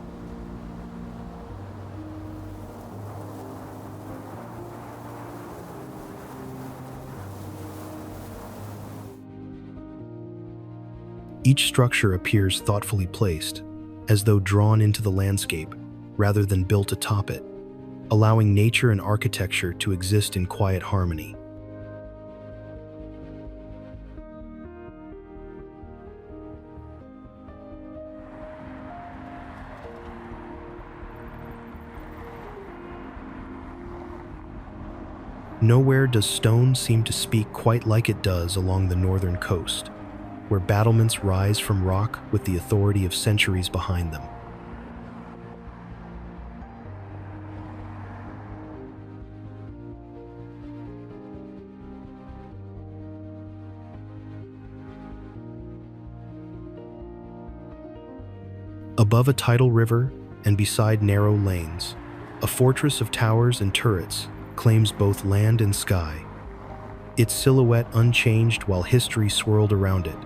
Each structure appears thoughtfully placed, as though drawn into the landscape rather than built atop it, allowing nature and architecture to exist in quiet harmony. Nowhere does stone seem to speak quite like it does along the northern coast, where battlements rise from rock with the authority of centuries behind them. Above a tidal river and beside narrow lanes, a fortress of towers and turrets claims both land and sky, its silhouette unchanged while history swirled around it.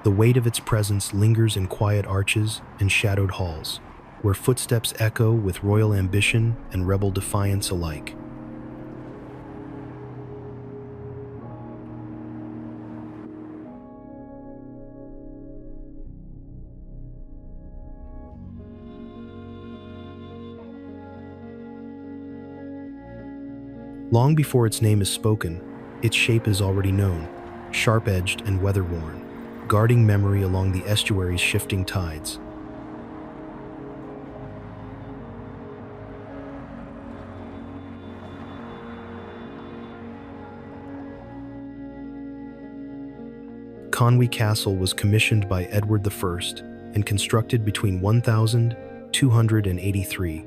The weight of its presence lingers in quiet arches and shadowed halls, where footsteps echo with royal ambition and rebel defiance alike. Long before its name is spoken, its shape is already known, sharp-edged and weather-worn, guarding memory along the estuary's shifting tides. Conwy Castle was commissioned by Edward I and constructed between 1283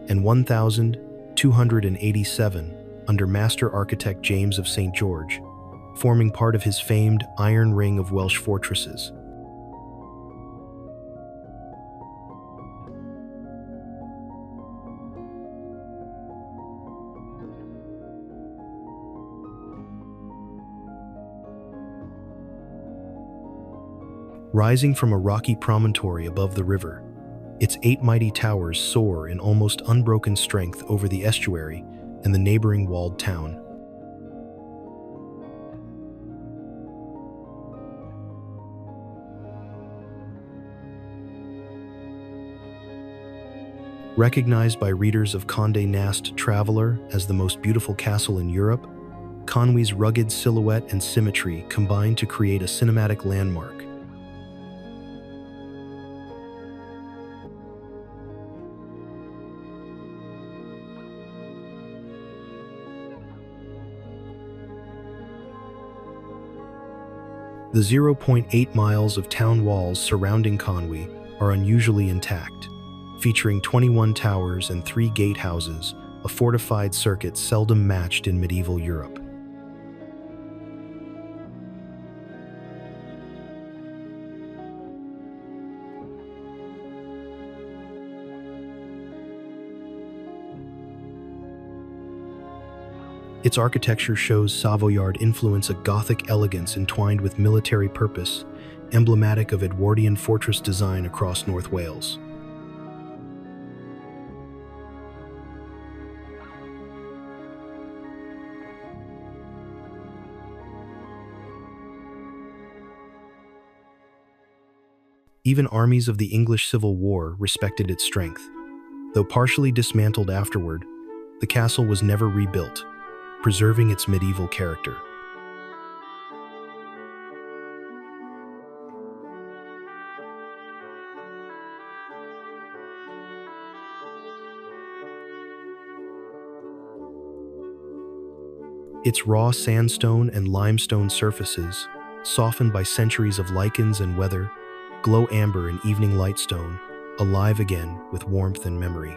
and 1287 under Master Architect James of St. George, forming part of his famed Iron Ring of Welsh fortresses. Rising from a rocky promontory above the river, its 8 mighty towers soar in almost unbroken strength over the estuary and the neighboring walled town. Recognized by readers of Condé Nast Traveler as the most beautiful castle in Europe, Conwy's rugged silhouette and symmetry combine to create a cinematic landmark. The 0.8 miles of town walls surrounding Conwy are unusually intact, featuring 21 towers and 3 gatehouses, a fortified circuit seldom matched in medieval Europe. Its architecture shows Savoyard influence, a Gothic elegance entwined with military purpose, emblematic of Edwardian fortress design across North Wales. Even armies of the English Civil War respected its strength. Though partially dismantled afterward, the castle was never rebuilt, preserving its medieval character. Its raw sandstone and limestone surfaces, softened by centuries of lichens and weather, glow amber in evening lightstone, alive again with warmth and memory.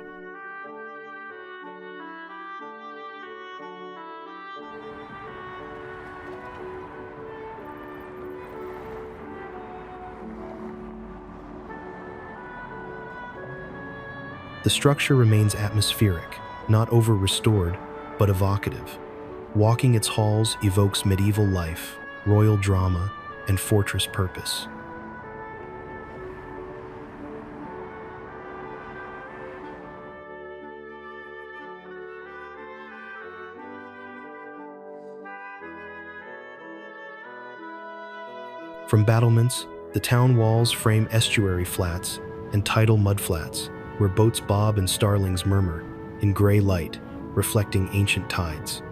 The structure remains atmospheric, not over-restored, but evocative. Walking its halls evokes medieval life, royal drama, and fortress purpose. From battlements, the town walls frame estuary flats and tidal mudflats, where boats bob and starlings murmur, in gray light, reflecting ancient tides.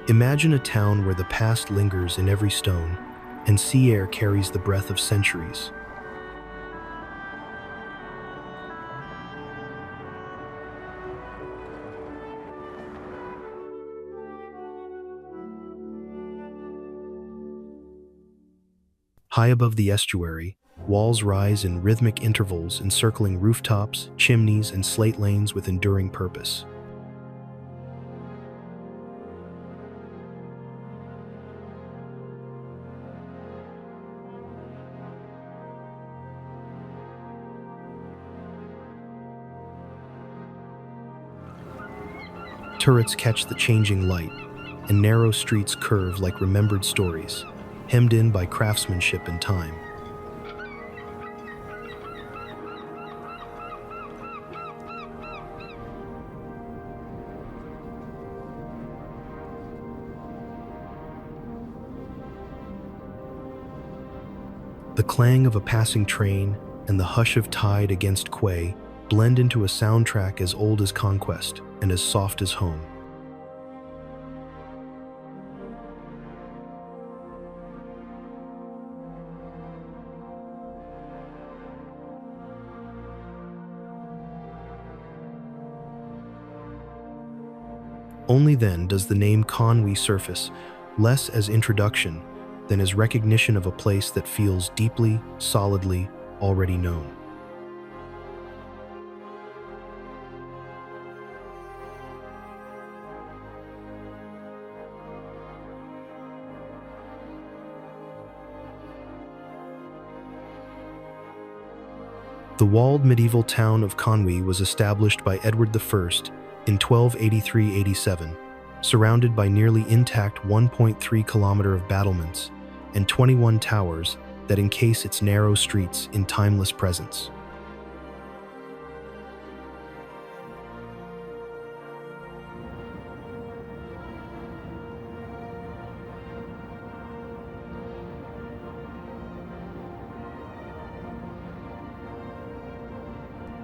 Imagine a town where the past lingers in every stone, and sea air carries the breath of centuries. High above the estuary, walls rise in rhythmic intervals encircling rooftops, chimneys, and slate lanes with enduring purpose. Turrets catch the changing light, and narrow streets curve like remembered stories, hemmed in by craftsmanship and time. The clang of a passing train and the hush of tide against quay blend into a soundtrack as old as conquest and as soft as home. Only then does the name Conwy surface, less as introduction than as recognition of a place that feels deeply, solidly, already known. The walled medieval town of Conwy was established by Edward I in 1283-87, surrounded by nearly intact 1.3-kilometer of battlements and 21 towers that encase its narrow streets in timeless presence.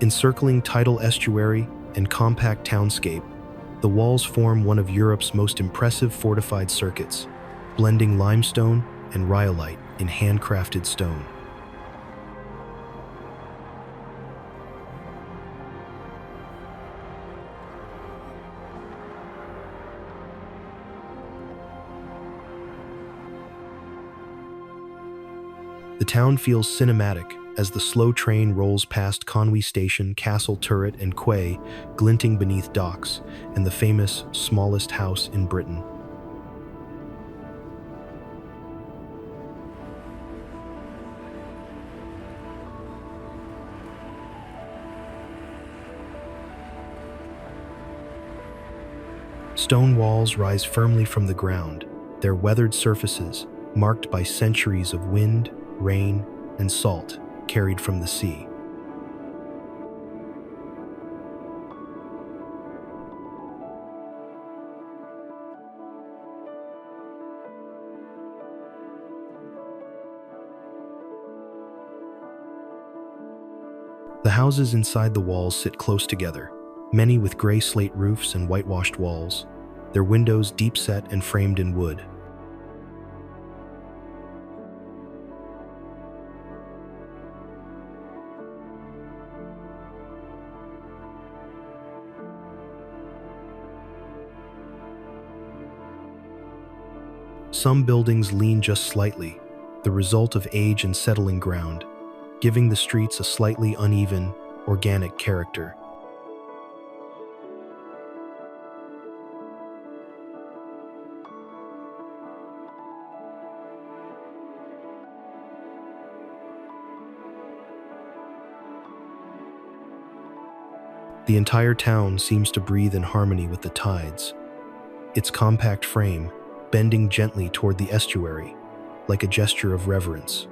Encircling tidal estuary and compact townscape, the walls form one of Europe's most impressive fortified circuits, blending limestone and rhyolite in handcrafted stone. The town feels cinematic as the slow train rolls past Conwy Station, castle turret, and quay, glinting beneath docks, and the famous smallest house in Britain. Stone walls rise firmly from the ground, their weathered surfaces marked by centuries of wind, rain, and salt carried from the sea. The houses inside the walls sit close together, many with gray slate roofs and whitewashed walls, their windows deep set and framed in wood. Some buildings lean just slightly, the result of age and settling ground, giving the streets a slightly uneven, organic character. The entire town seems to breathe in harmony with the tides, its compact frame bending gently toward the estuary, like a gesture of reverence.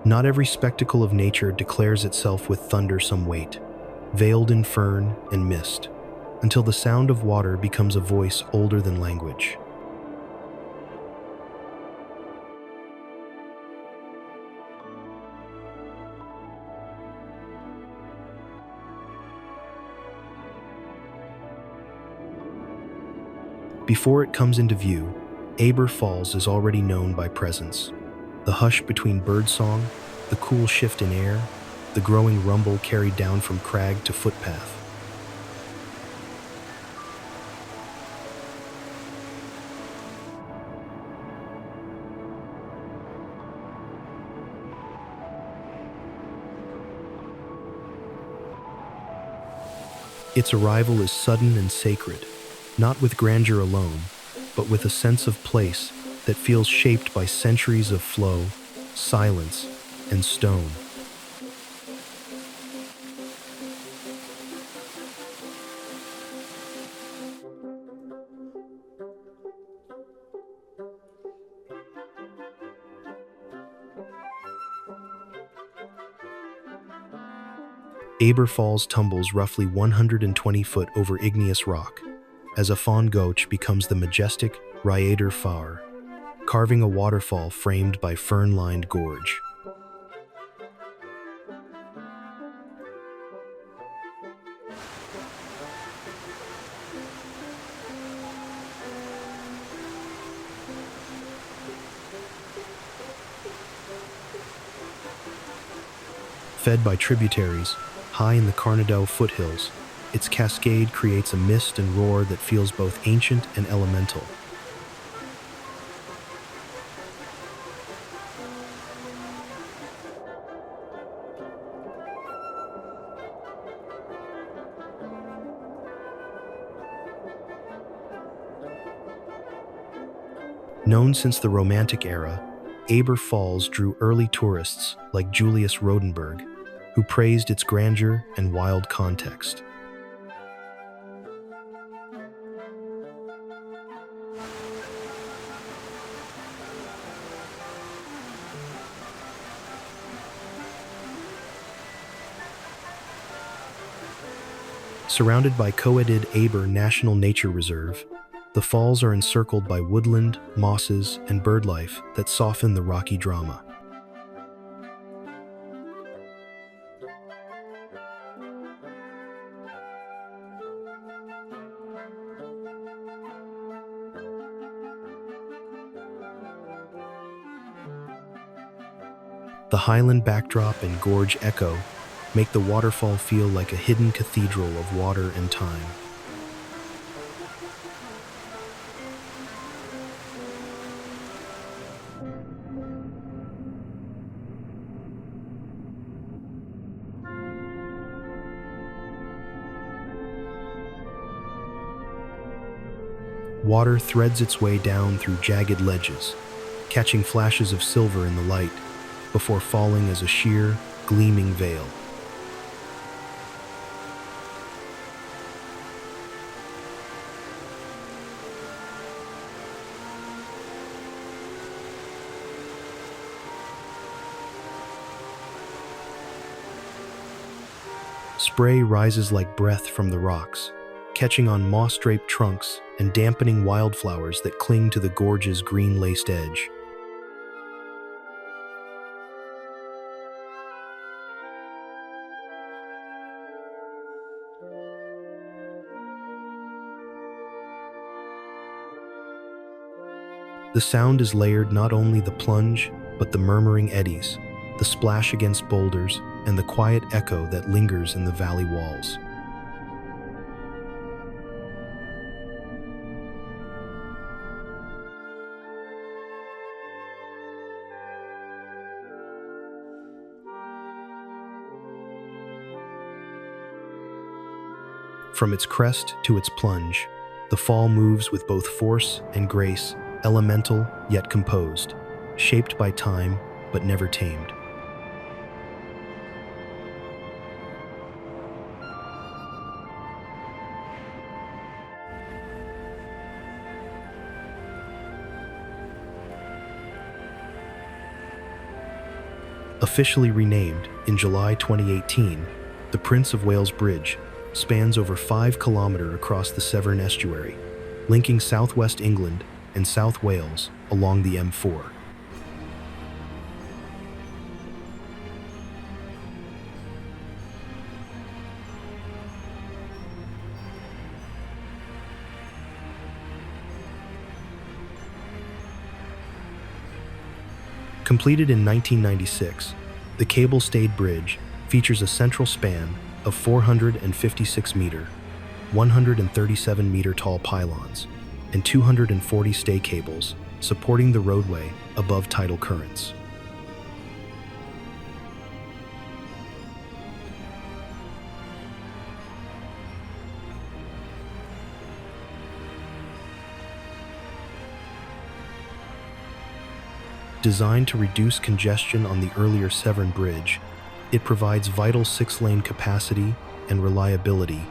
Not every spectacle of nature declares itself with thundersome weight, veiled in fern and mist, until the sound of water becomes a voice older than language. Before it comes into view, Aber Falls is already known by presence. The hush between birdsong, the cool shift in air, the growing rumble carried down from crag to footpath. Its arrival is sudden and sacred, not with grandeur alone, but with a sense of place that feels shaped by centuries of flow, silence, and stone. Aber Falls tumbles roughly 120 foot over igneous rock, as a fawn gulch becomes the majestic Rhaeadr Fawr, carving a waterfall framed by fern-lined gorge. Fed by tributaries, high in the Carnarfon foothills, its cascade creates a mist and roar that feels both ancient and elemental. Known since the Romantic era, Aber Falls drew early tourists like Julius Rodenberg, who praised its grandeur and wild context. Surrounded by Coed Aber National Nature Reserve, the falls are encircled by woodland, mosses, and birdlife that soften the rocky drama. The highland backdrop and gorge echo make the waterfall feel like a hidden cathedral of water and time. Water threads its way down through jagged ledges, catching flashes of silver in the light, before falling as a sheer, gleaming veil. Spray rises like breath from the rocks, catching on moss-draped trunks and dampening wildflowers that cling to the gorge's green-laced edge. The sound is layered not only the plunge, but the murmuring eddies, the splash against boulders, and the quiet echo that lingers in the valley walls. From its crest to its plunge, the fall moves with both force and grace, elemental yet composed, shaped by time but never tamed. Officially renamed in July 2018, the Prince of Wales Bridge spans over 5 kilometers across the Severn Estuary, linking southwest England and South Wales along the M4. Completed in 1996, the cable-stayed bridge features a central span of 456-meter, 137-meter tall pylons, and 240 stay cables supporting the roadway above tidal currents. Designed to reduce congestion on the earlier Severn Bridge, it provides vital 6-lane capacity and reliability,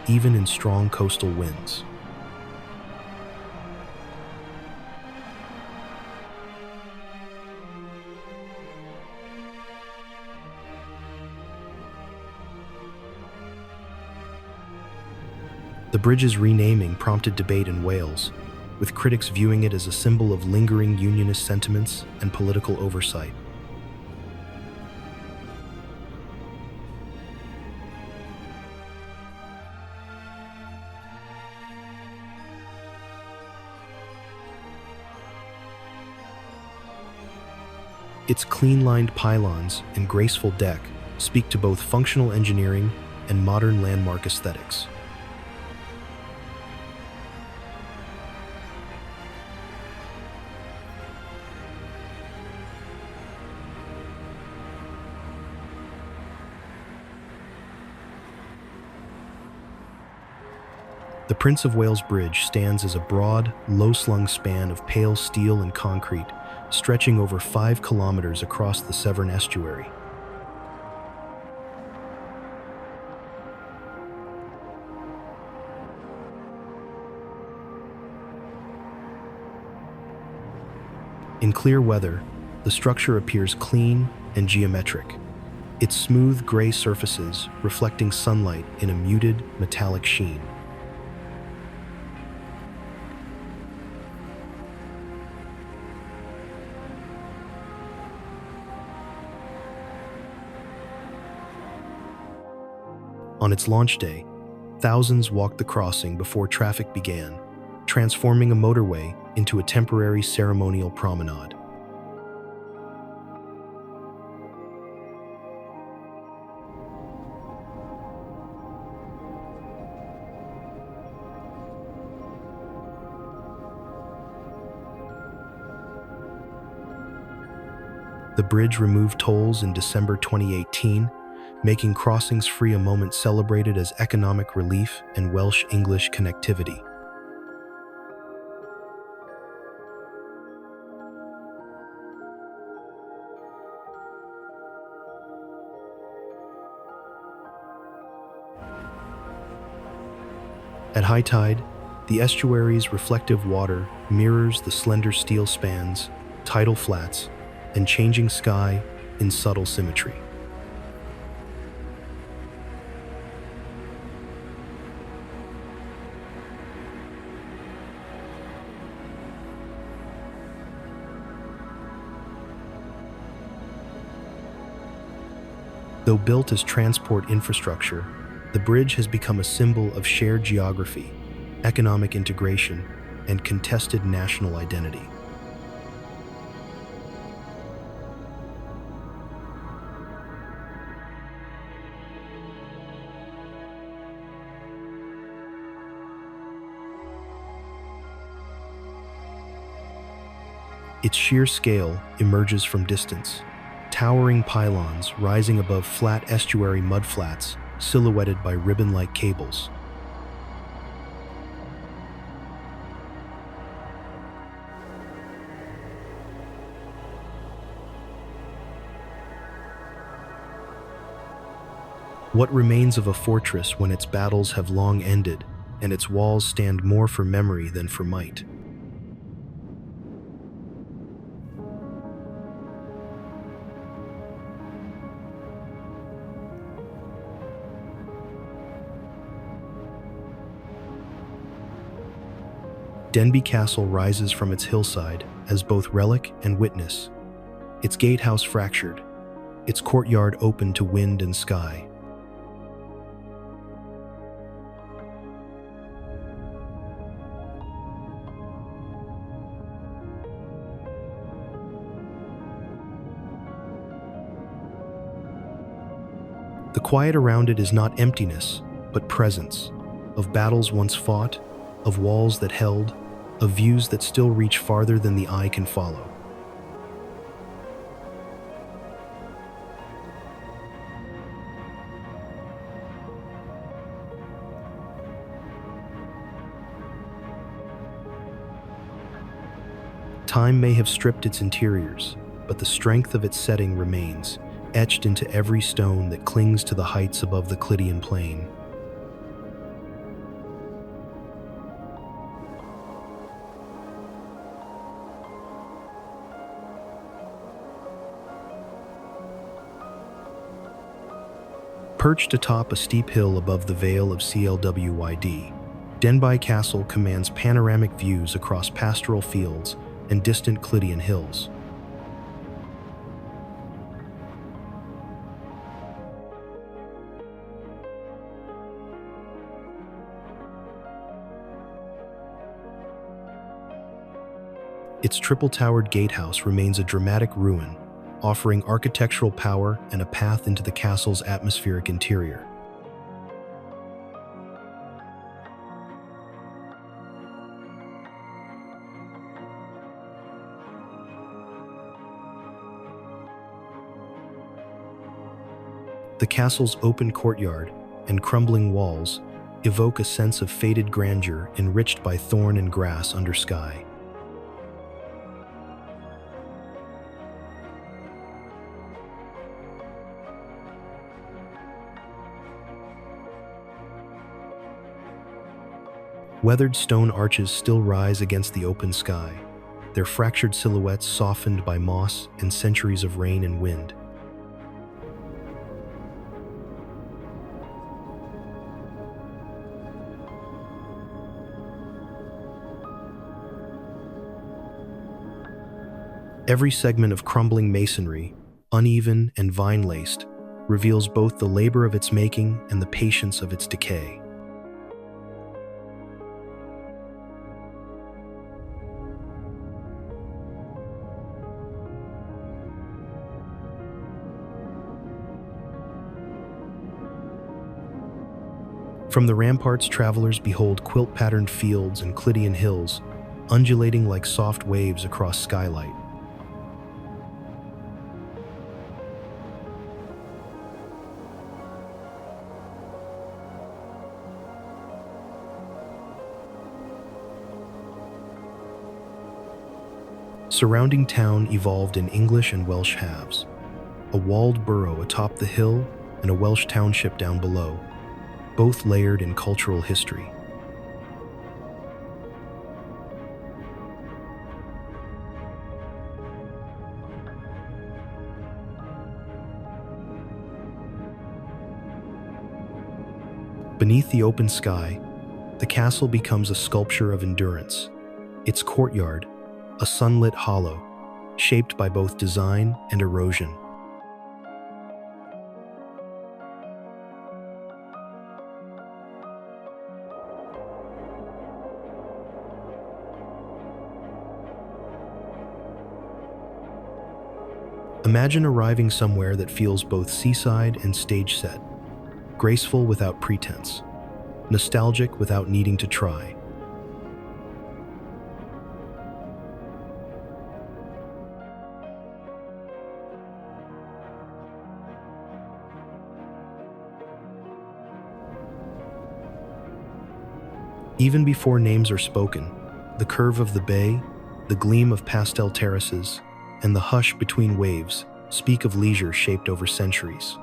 even in strong coastal winds. The bridge's renaming prompted debate in Wales, with critics viewing it as a symbol of lingering unionist sentiments and political oversight. Its clean-lined pylons and graceful deck speak to both functional engineering and modern landmark aesthetics. The Prince of Wales Bridge stands as a broad, low-slung span of pale steel and concrete, stretching over 5 kilometers across the Severn estuary. In clear weather, the structure appears clean and geometric, its smooth gray surfaces reflecting sunlight in a muted, metallic sheen. On its launch day, thousands walked the crossing before traffic began, transforming a motorway into a temporary ceremonial promenade. The bridge removed tolls in December 2018, making crossings free a moment celebrated as economic relief and Welsh-English connectivity. At high tide, the estuary's reflective water mirrors the slender steel spans, tidal flats, and changing sky in subtle symmetry. Though built as transport infrastructure, the bridge has become a symbol of shared geography, economic integration, and contested national identity. Its sheer scale emerges from distance, towering pylons rising above flat estuary mudflats silhouetted by ribbon-like cables. What remains of a fortress when its battles have long ended and its walls stand more for memory than for might? Denbigh Castle rises from its hillside as both relic and witness, its gatehouse fractured, its courtyard open to wind and sky. The quiet around it is not emptiness, but presence, of battles once fought, of walls that held, of views that still reach farther than the eye can follow. Time may have stripped its interiors, but the strength of its setting remains, etched into every stone that clings to the heights above the Clydian plain. Perched atop a steep hill above the Vale of Clwyd, Denbigh Castle commands panoramic views across pastoral fields and distant Clydian hills. Its triple-towered gatehouse remains a dramatic ruin, offering architectural power and a path into the castle's atmospheric interior. The castle's open courtyard and crumbling walls evoke a sense of faded grandeur enriched by thorn and grass under sky. Weathered stone arches still rise against the open sky, their fractured silhouettes softened by moss and centuries of rain and wind. Every segment of crumbling masonry, uneven and vine-laced, reveals both the labor of its making and the patience of its decay. From the ramparts, travelers behold quilt-patterned fields and Clydian hills, undulating like soft waves across skylight. Surrounding town evolved in English and Welsh halves, a walled borough atop the hill and a Welsh township down below, both layered in cultural history. Beneath the open sky, the castle becomes a sculpture of endurance, its courtyard a sunlit hollow, shaped by both design and erosion. Imagine arriving somewhere that feels both seaside and stage set, graceful without pretense, nostalgic without needing to try. Even before names are spoken, the curve of the bay, the gleam of pastel terraces, and the hush between waves speak of leisure shaped over centuries.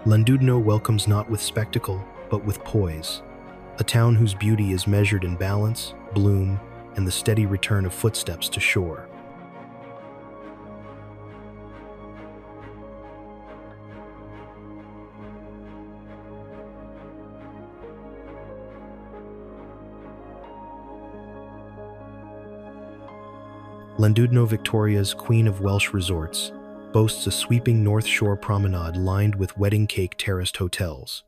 Llandudno welcomes not with spectacle, but with poise. A town whose beauty is measured in balance, bloom, and the steady return of footsteps to shore. Llandudno, Victoria's Queen of Welsh resorts, boasts a sweeping North Shore promenade lined with wedding cake terraced hotels.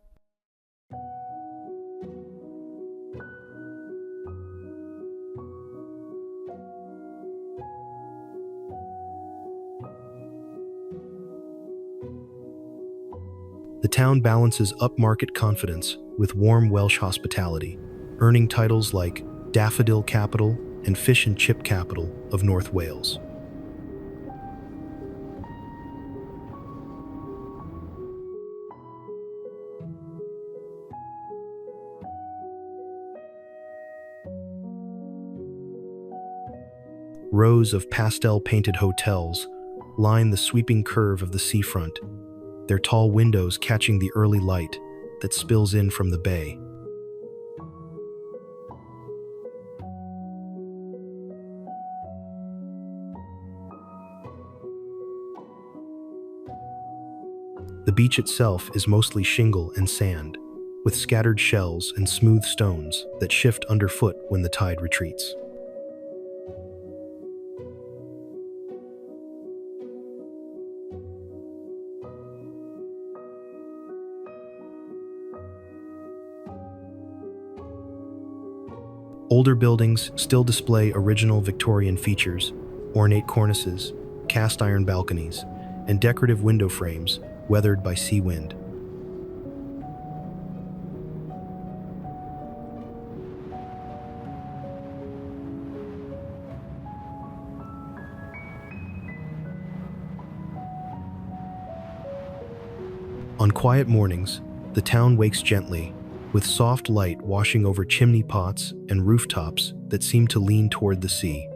The town balances upmarket confidence with warm Welsh hospitality, earning titles like Daffodil Capital and Fish and Chip Capital of North Wales. Rows of pastel-painted hotels line the sweeping curve of the seafront, their tall windows catching the early light that spills in from the bay. The beach itself is mostly shingle and sand, with scattered shells and smooth stones that shift underfoot when the tide retreats. Older buildings still display original Victorian features, ornate cornices, cast iron balconies, and decorative window frames weathered by sea wind. On quiet mornings, the town wakes gently, with soft light washing over chimney pots and rooftops that seem to lean toward the sea.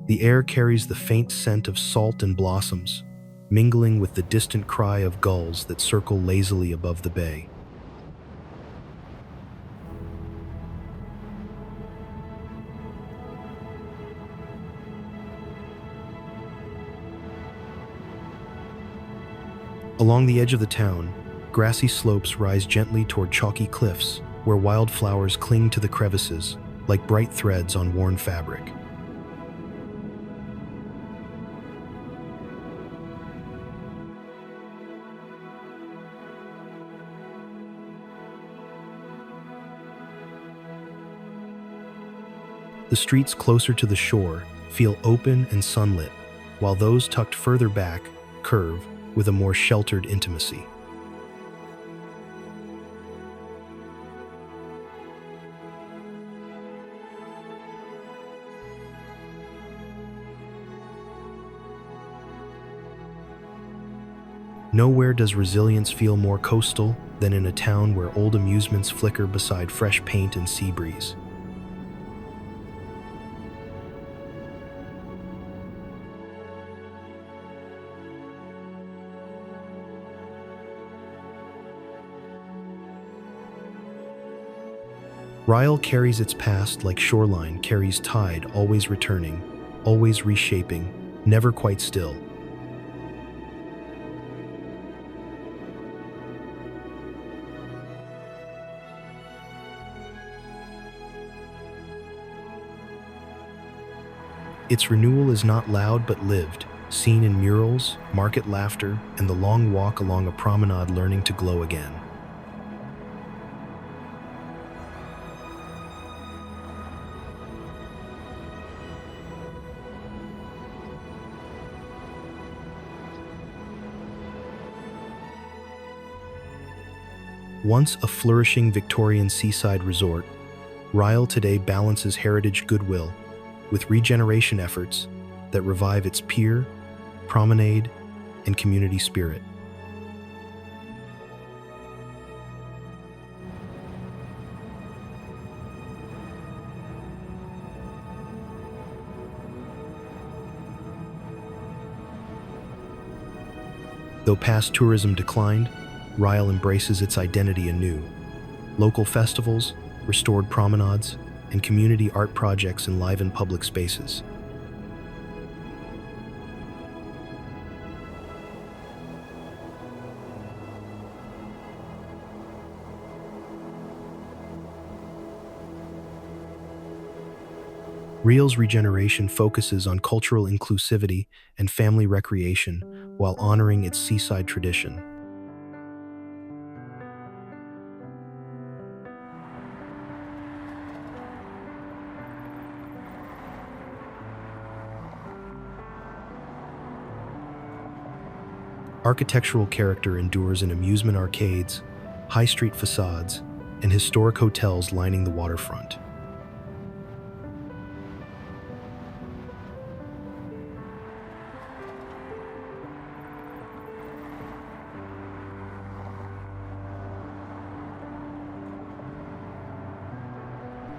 The air carries the faint scent of salt and blossoms, mingling with the distant cry of gulls that circle lazily above the bay. Along the edge of the town, grassy slopes rise gently toward chalky cliffs where wildflowers cling to the crevices like bright threads on worn fabric. The streets closer to the shore feel open and sunlit, while those tucked further back curve with a more sheltered intimacy. Nowhere does resilience feel more coastal than in a town where old amusements flicker beside fresh paint and sea breeze. Rhyl carries its past like shoreline carries tide, always returning, always reshaping, never quite still. Its renewal is not loud but lived, seen in murals, market laughter, and the long walk along a promenade learning to glow again. Once a flourishing Victorian seaside resort, Rhyl today balances heritage goodwill with regeneration efforts that revive its pier, promenade, and community spirit. Though past tourism declined, Rhyl embraces its identity anew. Local festivals, restored promenades, and community art projects enliven public spaces. Rhyal's regeneration focuses on cultural inclusivity and family recreation while honoring its seaside tradition. Architectural character endures in amusement arcades, high street facades, and historic hotels lining the waterfront.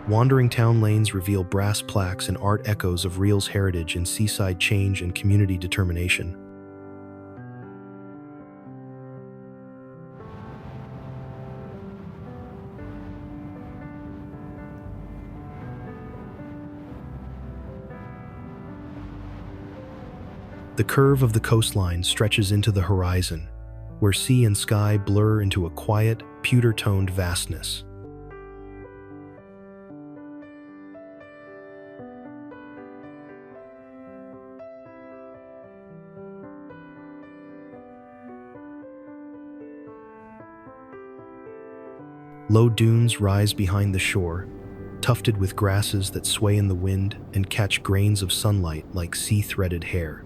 Wandering town lanes reveal brass plaques and art echoes of Rhyal's heritage in seaside change and community determination. The curve of the coastline stretches into the horizon, where sea and sky blur into a quiet, pewter-toned vastness. Low dunes rise behind the shore, tufted with grasses that sway in the wind and catch grains of sunlight like sea-threaded hair.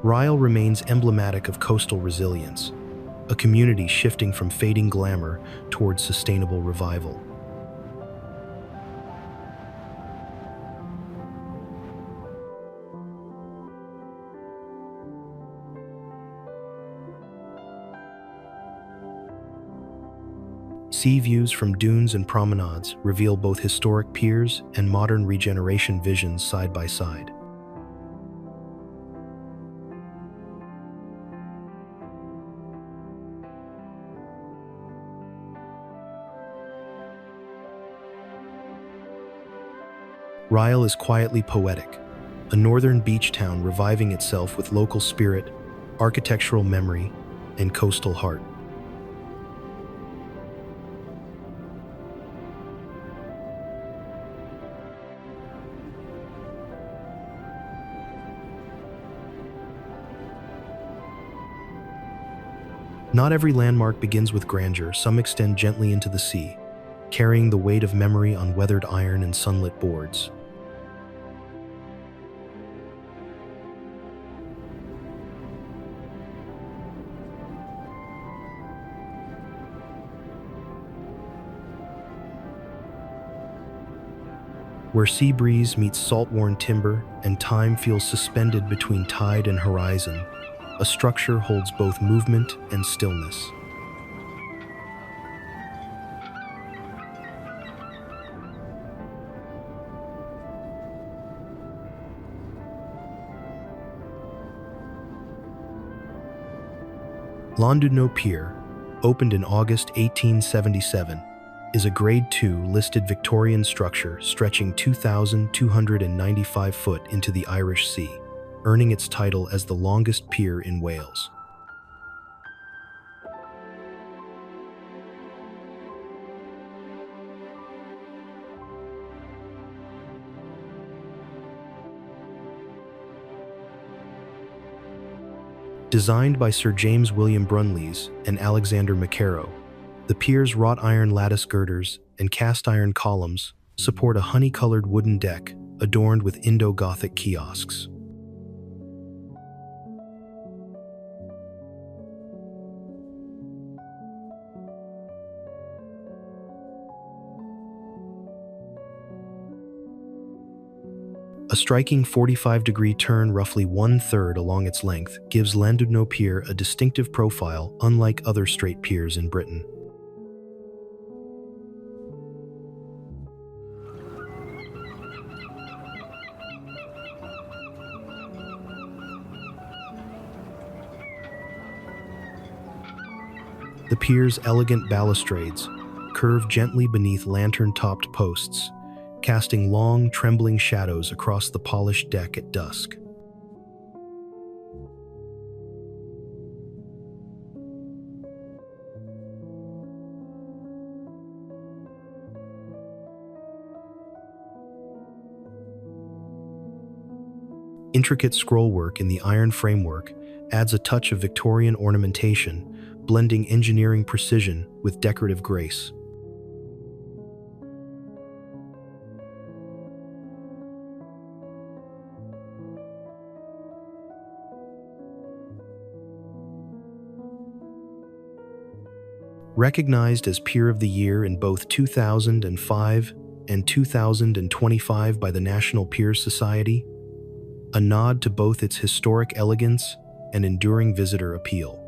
Rhyl remains emblematic of coastal resilience, a community shifting from fading glamour towards sustainable revival. Sea views from dunes and promenades reveal both historic piers and modern regeneration visions side by side. Rhyl is quietly poetic, a northern beach town reviving itself with local spirit, architectural memory, and coastal heart. Not every landmark begins with grandeur, some extend gently into the sea, carrying the weight of memory on weathered iron and sunlit boards. Where sea breeze meets salt-worn timber and time feels suspended between tide and horizon, a structure holds both movement and stillness. Llandudno Pier, opened in August 1877, is a Grade II listed Victorian structure stretching 2,295 foot into the Irish Sea, earning its title as the longest pier in Wales. Designed by Sir James William Brunlees and Alexander Macaro, the pier's wrought iron lattice girders and cast iron columns support a honey-colored wooden deck adorned with Indo-Gothic kiosks. A striking 45-degree turn roughly 1/3 along its length gives Llandudno Pier a distinctive profile unlike other straight piers in Britain. The pier's elegant balustrades curve gently beneath lantern-topped posts, casting long, trembling shadows across the polished deck at dusk. Intricate scrollwork in the iron framework adds a touch of Victorian ornamentation, blending engineering precision with decorative grace. Recognized as Pier of the Year in both 2005 and 2025 by the National Pier Society, a nod to both its historic elegance and enduring visitor appeal.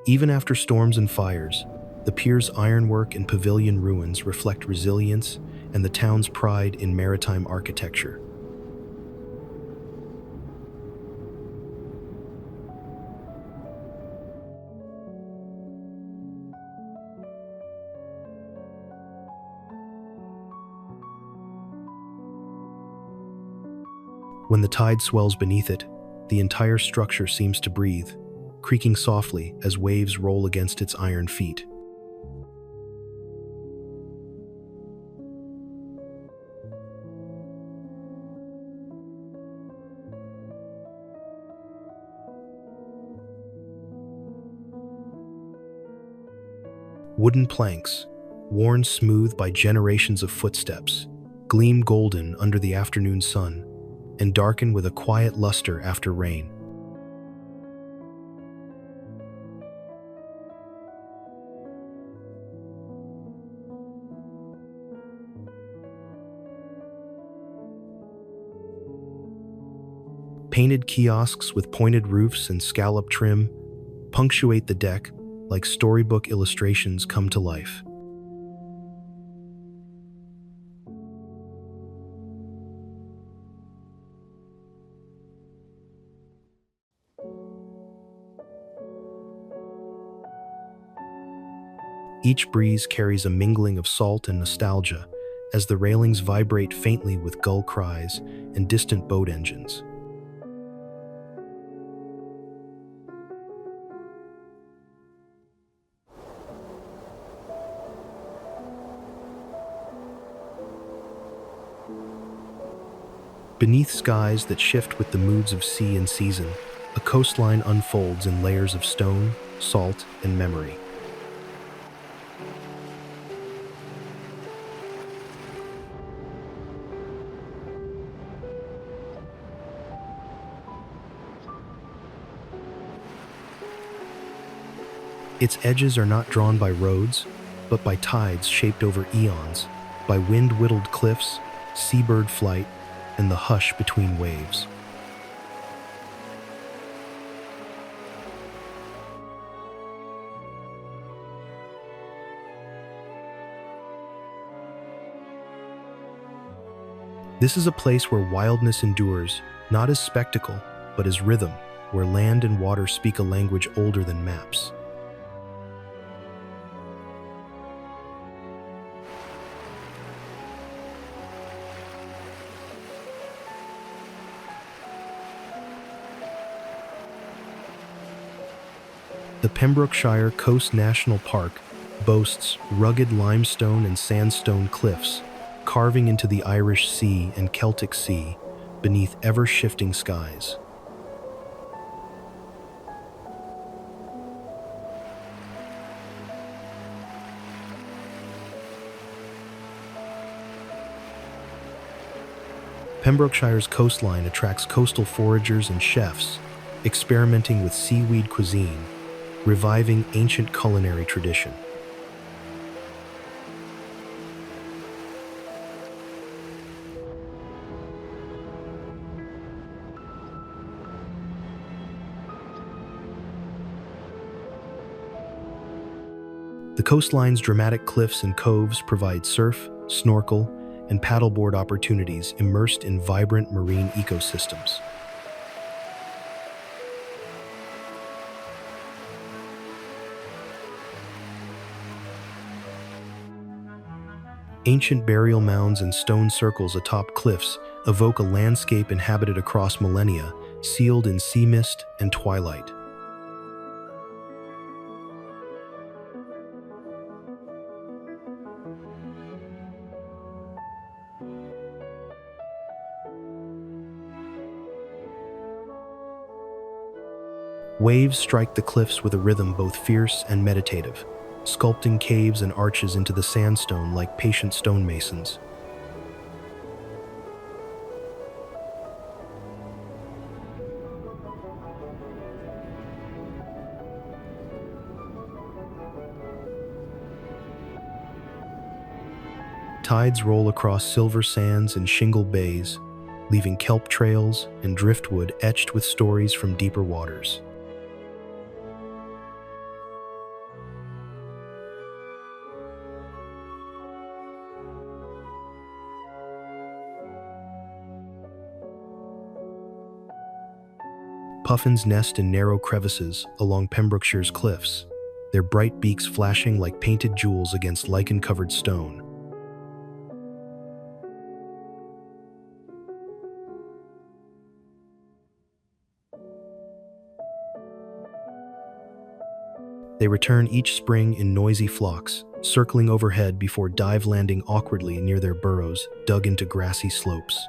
Even after storms and fires, the pier's ironwork and pavilion ruins reflect resilience and the town's pride in maritime architecture. When the tide swells beneath it, the entire structure seems to breathe, creaking softly as waves roll against its iron feet. Wooden planks, worn smooth by generations of footsteps, gleam golden under the afternoon sun and darken with a quiet luster after rain. Painted kiosks with pointed roofs and scallop trim punctuate the deck like storybook illustrations come to life. Each breeze carries a mingling of salt and nostalgia as the railings vibrate faintly with gull cries and distant boat engines. Beneath skies that shift with the moods of sea and season, a coastline unfolds in layers of stone, salt, and memory. Its edges are not drawn by roads, but by tides shaped over eons, by wind-whittled cliffs, seabird flight, and the hush between waves. This is a place where wildness endures, not as spectacle, but as rhythm, where land and water speak a language older than maps. The Pembrokeshire Coast National Park boasts rugged limestone and sandstone cliffs, carving into the Irish Sea and Celtic Sea beneath ever-shifting skies. Pembrokeshire's coastline attracts coastal foragers and chefs, experimenting with seaweed cuisine, reviving ancient culinary tradition. The coastline's dramatic cliffs and coves provide surf, snorkel, and paddleboard opportunities immersed in vibrant marine ecosystems. Ancient burial mounds and stone circles atop cliffs evoke a landscape inhabited across millennia, sealed in sea mist and twilight. Waves strike the cliffs with a rhythm both fierce and meditative, sculpting caves and arches into the sandstone like patient stonemasons. Tides roll across silver sands and shingle bays, leaving kelp trails and driftwood etched with stories from deeper waters. Puffins nest in narrow crevices along Pembrokeshire's cliffs, their bright beaks flashing like painted jewels against lichen-covered stone. They return each spring in noisy flocks, circling overhead before dive landing awkwardly near their burrows dug into grassy slopes.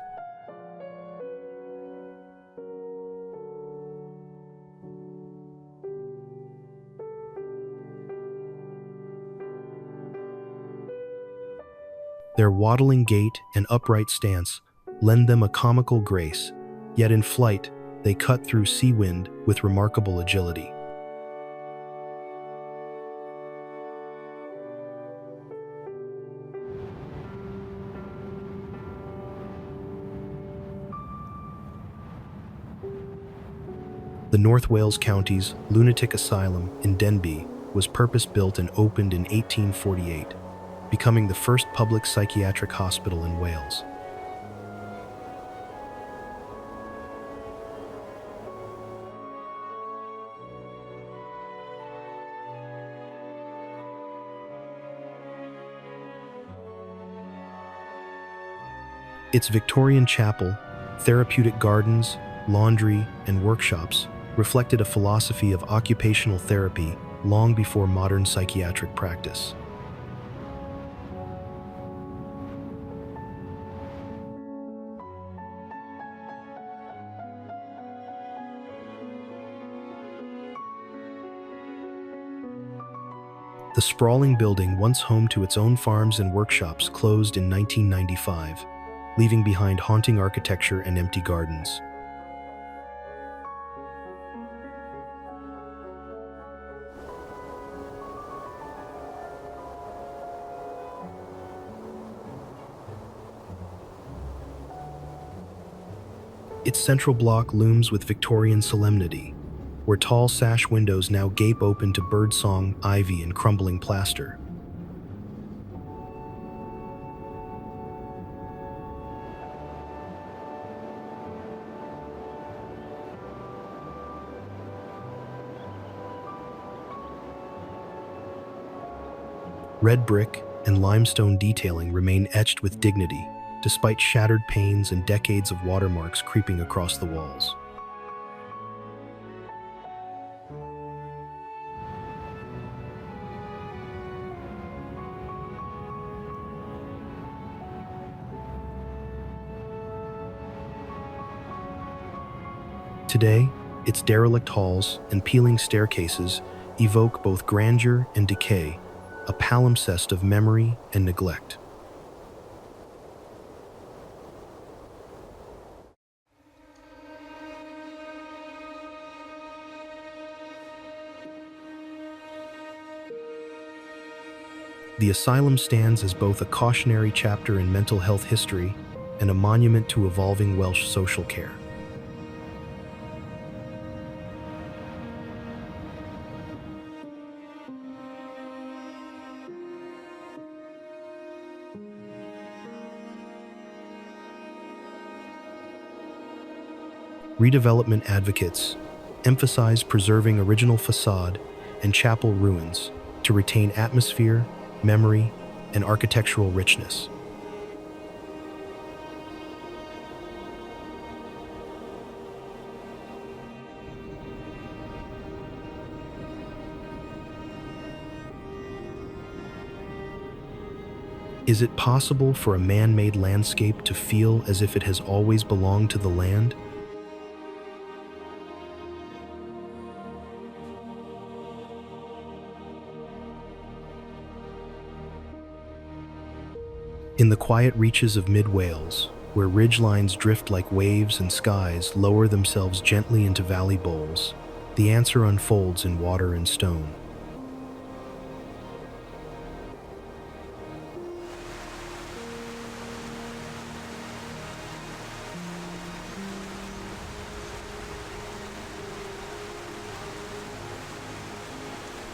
Their waddling gait and upright stance lend them a comical grace, yet in flight, they cut through sea wind with remarkable agility. The North Wales County's Lunatic Asylum in Denbigh was purpose-built and opened in 1848, becoming the first public psychiatric hospital in Wales. Its Victorian chapel, therapeutic gardens, laundry, and workshops reflected a philosophy of occupational therapy long before modern psychiatric practice. The sprawling building, once home to its own farms and workshops, closed in 1995, leaving behind haunting architecture and empty gardens. Its central block looms with Victorian solemnity, where tall sash windows now gape open to birdsong, ivy, and crumbling plaster. Red brick and limestone detailing remain etched with dignity, despite shattered panes and decades of watermarks creeping across the walls. Today, its derelict halls and peeling staircases evoke both grandeur and decay, a palimpsest of memory and neglect. The asylum stands as both a cautionary chapter in mental health history and a monument to evolving Welsh social care. Redevelopment advocates emphasize preserving original facade and chapel ruins to retain atmosphere, memory, and architectural richness. Is it possible for a man-made landscape to feel as if it has always belonged to the land? In the quiet reaches of mid-Wales, where ridgelines drift like waves and skies lower themselves gently into valley bowls, the answer unfolds in water and stone.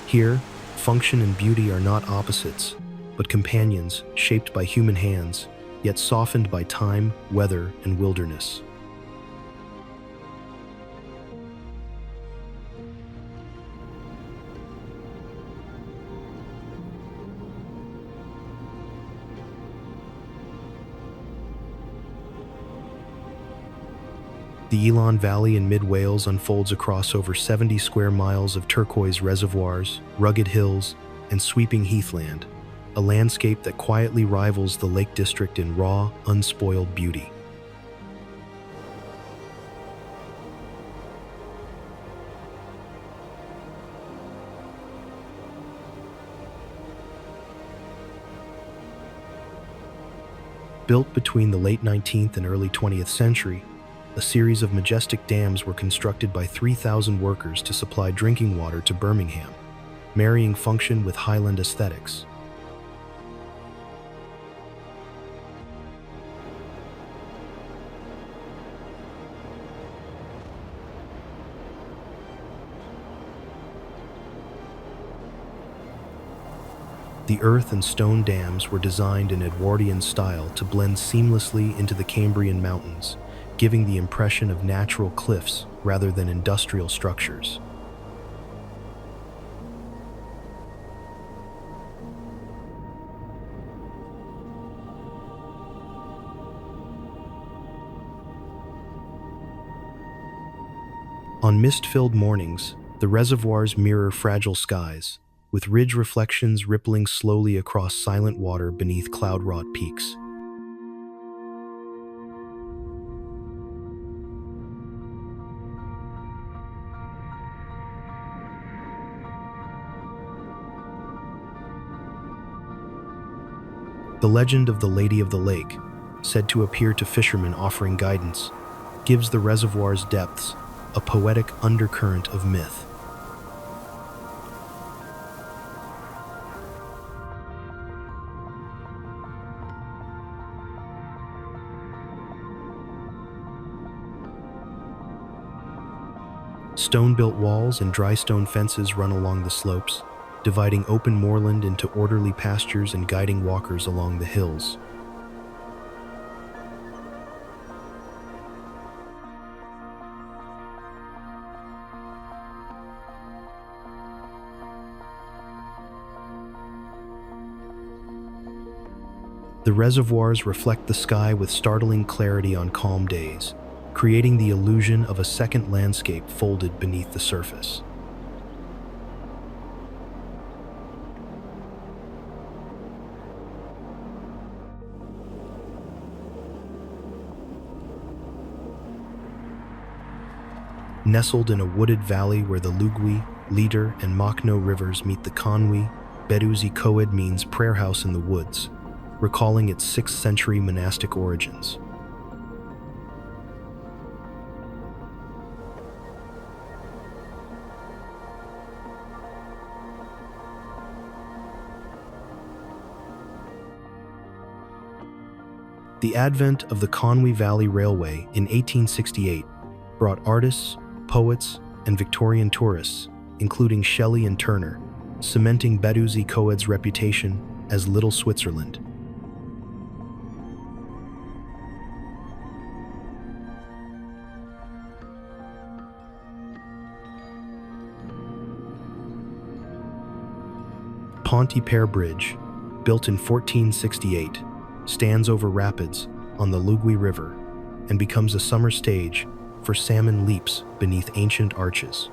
Here, function and beauty are not opposites, but companions shaped by human hands, yet softened by time, weather, and wilderness. The Elan Valley in mid-Wales unfolds across over 70 square miles of turquoise reservoirs, rugged hills, and sweeping heathland, a landscape that quietly rivals the Lake District in raw, unspoiled beauty. Built between the late 19th and early 20th century, a series of majestic dams were constructed by 3,000 workers to supply drinking water to Birmingham, marrying function with Highland aesthetics. The earth and stone dams were designed in Edwardian style to blend seamlessly into the Cambrian mountains, giving the impression of natural cliffs rather than industrial structures. On mist-filled mornings, the reservoirs mirror fragile skies, with ridge reflections rippling slowly across silent water beneath cloud-wrought peaks. The legend of the Lady of the Lake, said to appear to fishermen offering guidance, gives the reservoir's depths a poetic undercurrent of myth. Stone-built walls and dry stone fences run along the slopes, dividing open moorland into orderly pastures and guiding walkers along the hills. The reservoirs reflect the sky with startling clarity on calm days, creating the illusion of a second landscape folded beneath the surface. Nestled in a wooded valley where the Llyn, Rhaeadr, and Machno rivers meet the Conwy, Betws y Coed means prayer house in the woods, recalling its 6th century monastic origins. The advent of the Conwy Valley Railway in 1868 brought artists, poets, and Victorian tourists, including Shelley and Turner, cementing Betws y Coed's reputation as Little Switzerland. Ponty Pair Bridge, built in 1468, stands over rapids on the Llyn River and becomes a summer stage for salmon leaps beneath ancient arches.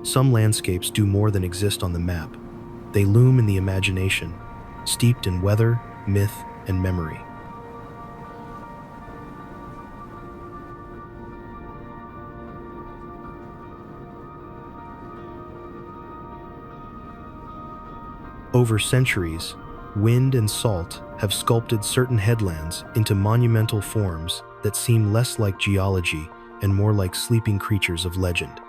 Some landscapes do more than exist on the map. They loom in the imagination, steeped in weather, myth, and memory. Over centuries, wind and salt have sculpted certain headlands into monumental forms that seem less like geology and more like sleeping creatures of legend.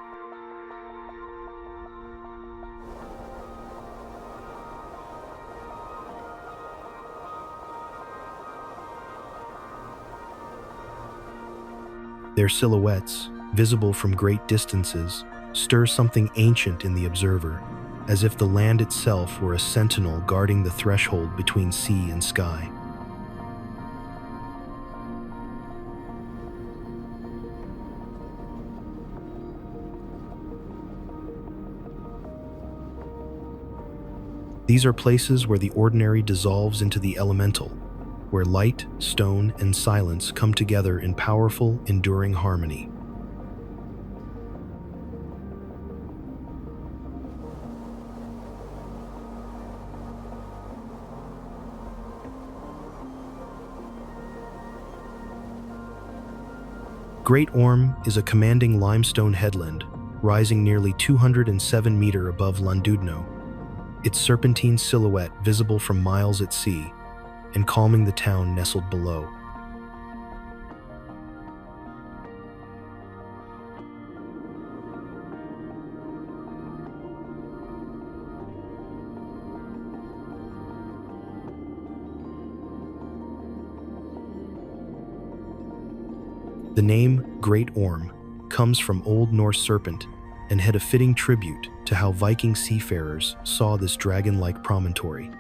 Their silhouettes, visible from great distances, stir something ancient in the observer, as if the land itself were a sentinel guarding the threshold between sea and sky. These are places where the ordinary dissolves into the elemental, where light, stone, and silence come together in powerful, enduring harmony. Great Orme is a commanding limestone headland, rising nearly 207 meters above Llandudno, its serpentine silhouette visible from miles at sea, and calming the town nestled below. The name Great Orme comes from Old Norse serpent and had a fitting tribute to how Viking seafarers saw this dragon-like promontory.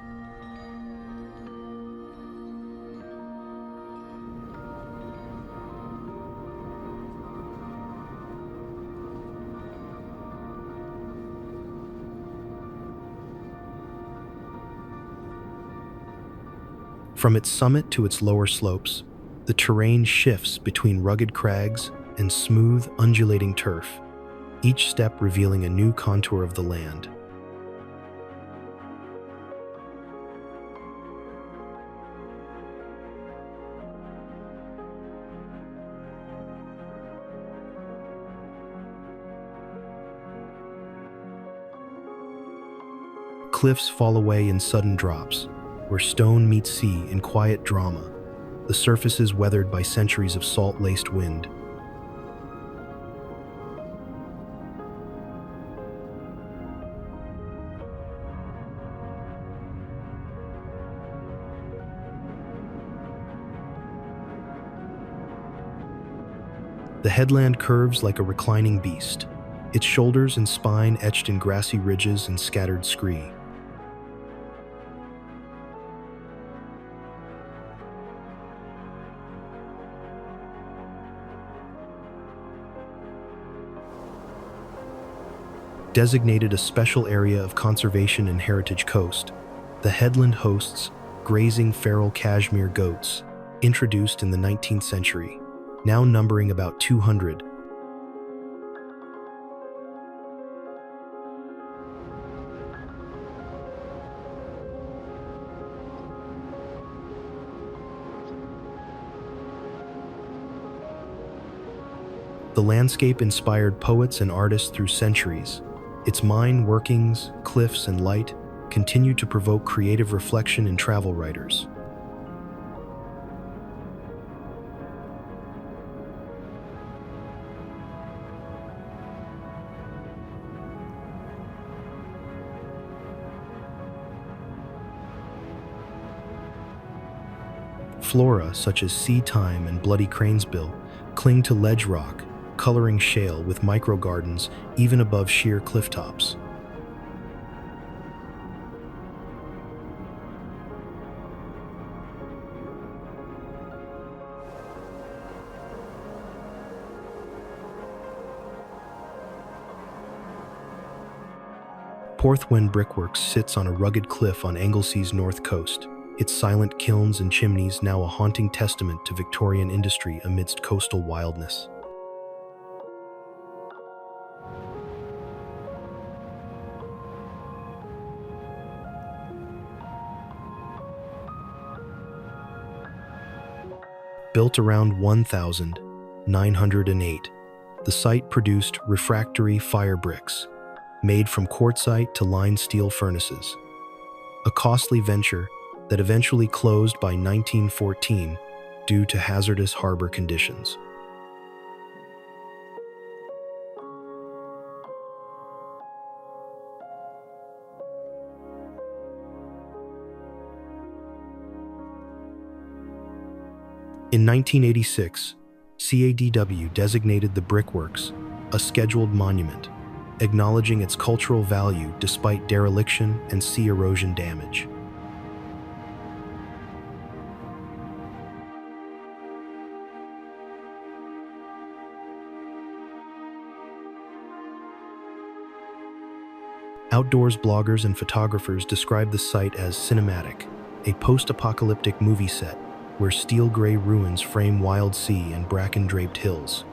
From its summit to its lower slopes, the terrain shifts between rugged crags and smooth, undulating turf, each step revealing a new contour of the land. Cliffs fall away in sudden drops, where stone meets sea in quiet drama, the surfaces weathered by centuries of salt-laced wind. The headland curves like a reclining beast, its shoulders and spine etched in grassy ridges and scattered scree. Designated a special area of conservation and heritage coast, the headland hosts grazing feral cashmere goats, introduced in the 19th century, now numbering about 200. The landscape inspired poets and artists through centuries. Its mine workings, cliffs, and light continue to provoke creative reflection in travel writers. Flora such as sea thyme and bloody cranesbill cling to ledge rock, coloring shale with microgardens even above sheer cliff tops. Porth Wen Brickworks sits on a rugged cliff on Anglesea's north coast, its silent kilns and chimneys now a haunting testament to Victorian industry amidst coastal wildness. Built around 1908, the site produced refractory fire bricks, made from quartzite to line steel furnaces. A costly venture that eventually closed by 1914 due to hazardous harbor conditions. In 1986, CADW designated the brickworks a scheduled monument, acknowledging its cultural value despite dereliction and sea erosion damage. Outdoors bloggers and photographers describe the site as cinematic, a post-apocalyptic movie set where steel-gray ruins frame wild sea and bracken-draped hills.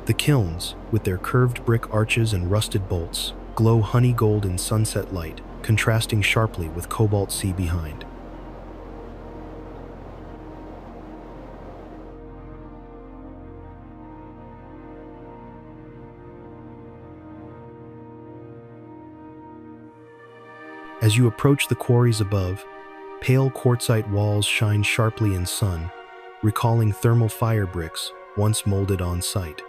The kilns, with their curved brick arches and rusted bolts, glow honey gold in sunset light, contrasting sharply with cobalt sea behind. As you approach the quarries above, pale quartzite walls shine sharply in sun, recalling thermal fire bricks once molded on site.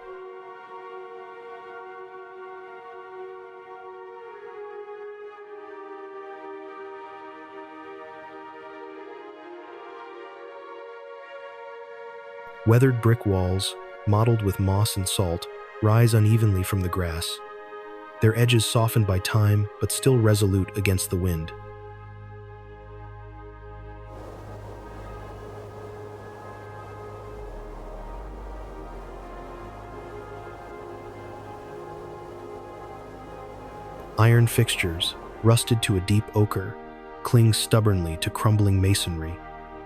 Weathered brick walls, mottled with moss and salt, rise unevenly from the grass, their edges softened by time but still resolute against the wind. Iron fixtures, rusted to a deep ochre, cling stubbornly to crumbling masonry,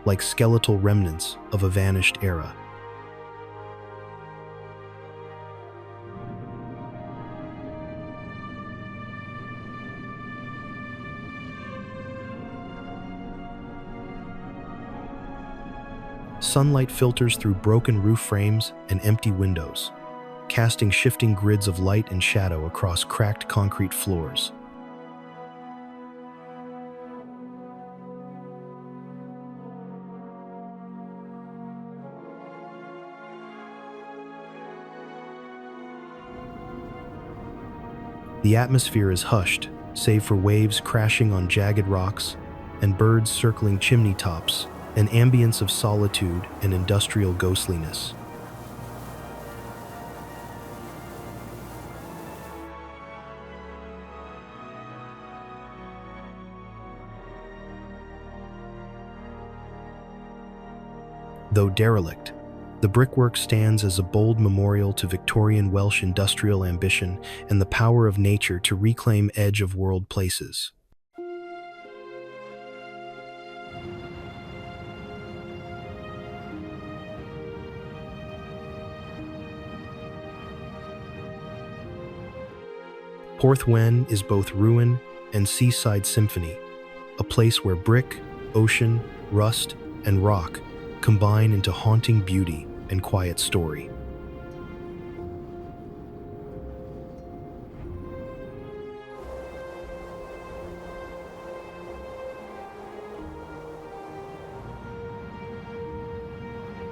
like skeletal remnants of a vanished era. Sunlight filters through broken roof frames and empty windows, casting shifting grids of light and shadow across cracked concrete floors. The atmosphere is hushed, save for waves crashing on jagged rocks and birds circling chimney tops, an ambience of solitude and industrial ghostliness. Though derelict, the brickwork stands as a bold memorial to Victorian Welsh industrial ambition and the power of nature to reclaim edge-of-world places. Porth Wen is both ruin and seaside symphony, a place where brick, ocean, rust, and rock combine into haunting beauty and quiet story.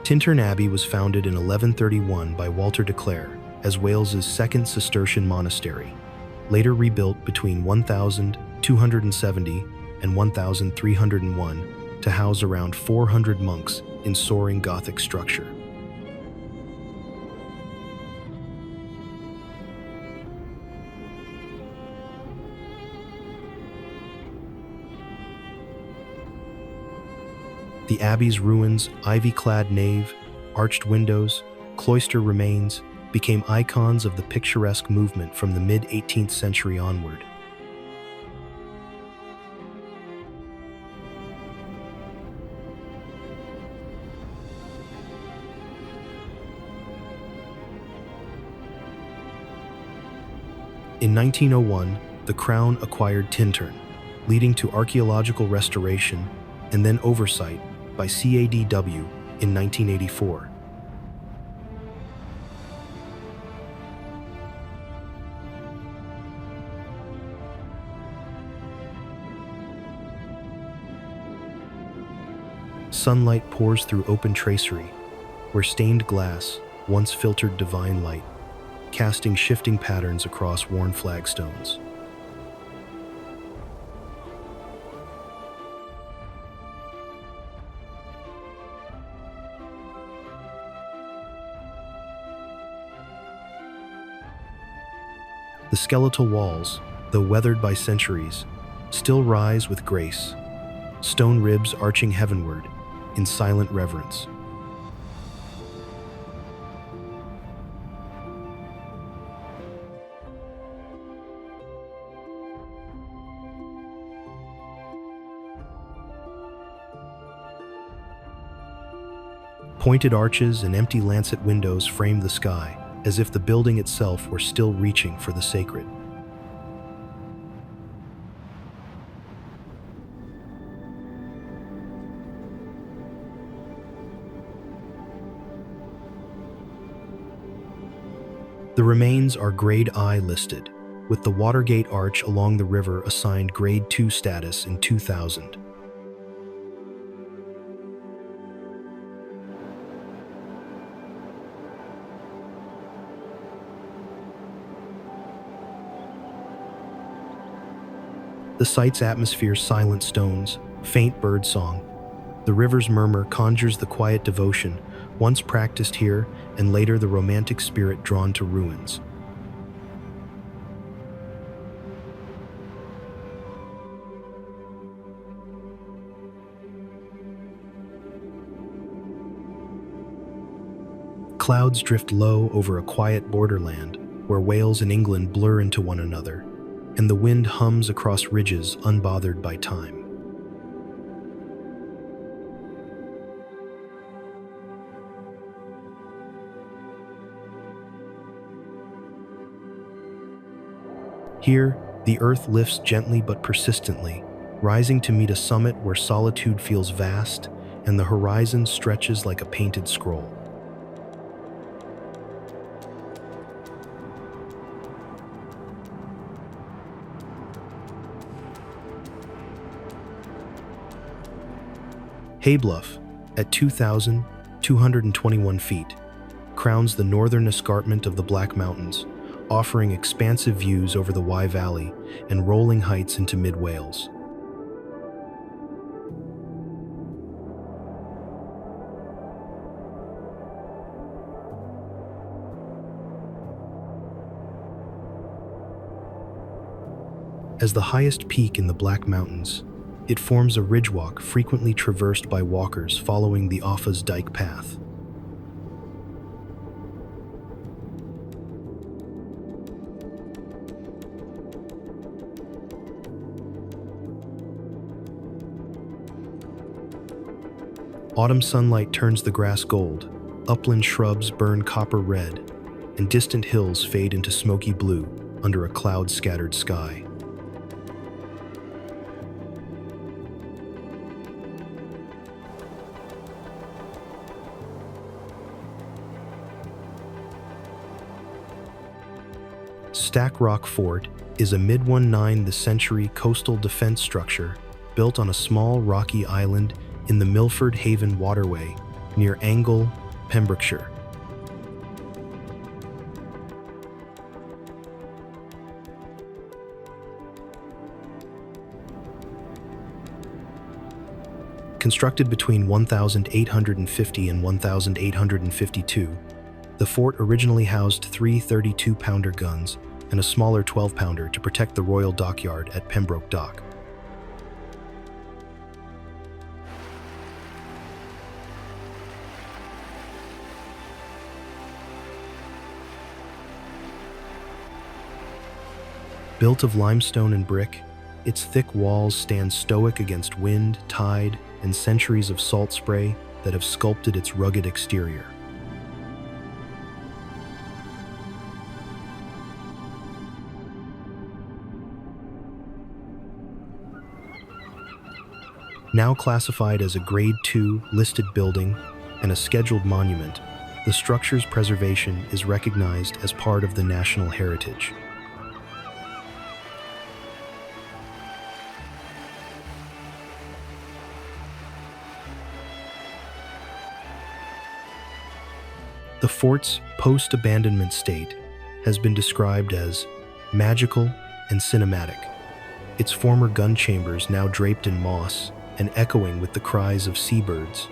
Tintern Abbey was founded in 1131 by Walter de Clare as Wales's second Cistercian monastery, later rebuilt between 1270 and 1301 to house around 400 monks in soaring Gothic structure. The abbey's ruins, ivy-clad nave, arched windows, cloister remains became icons of the picturesque movement from the mid-18th century onward. In 1901, the Crown acquired Tintern, leading to archaeological restoration and then oversight by CADW in 1984. Sunlight pours through open tracery, where stained glass once filtered divine light, casting shifting patterns across worn flagstones. The skeletal walls, though weathered by centuries, still rise with grace, stone ribs arching heavenward in silent reverence. Pointed arches and empty lancet windows frame the sky, as if the building itself were still reaching for the sacred. The remains are Grade I listed, with the Watergate Arch along the river assigned Grade II status in 2000. The site's atmosphere silent stones, faint bird song. The river's murmur conjures the quiet devotion once practiced here and later the romantic spirit drawn to ruins. Clouds drift low over a quiet borderland where Wales and England blur into one another, and the wind hums across ridges unbothered by time. Here, the earth lifts gently but persistently, rising to meet a summit where solitude feels vast and the horizon stretches like a painted scroll. Haybluff, at 2,221 feet, crowns the northern escarpment of the Black Mountains, offering expansive views over the Wye Valley and rolling heights into mid-Wales. As the highest peak in the Black Mountains, it forms a ridgewalk frequently traversed by walkers following the Offa's Dyke path. Autumn sunlight turns the grass gold, upland shrubs burn copper red, and distant hills fade into smoky blue under a cloud-scattered sky. Stack Rock Fort is a mid-19th century coastal defense structure built on a small rocky island in the Milford Haven waterway near Angle, Pembrokeshire. Constructed between 1850 and 1852, the fort originally housed 3 32-pounder guns and a smaller 12-pounder to protect the Royal Dockyard at Pembroke Dock. Built of limestone and brick, its thick walls stand stoic against wind, tide, and centuries of salt spray that have sculpted its rugged exterior. Now classified as a Grade II listed building and a scheduled monument, the structure's preservation is recognized as part of the national heritage. The fort's post-abandonment state has been described as magical and cinematic, its former gun chambers now draped in moss and echoing with the cries of seabirds.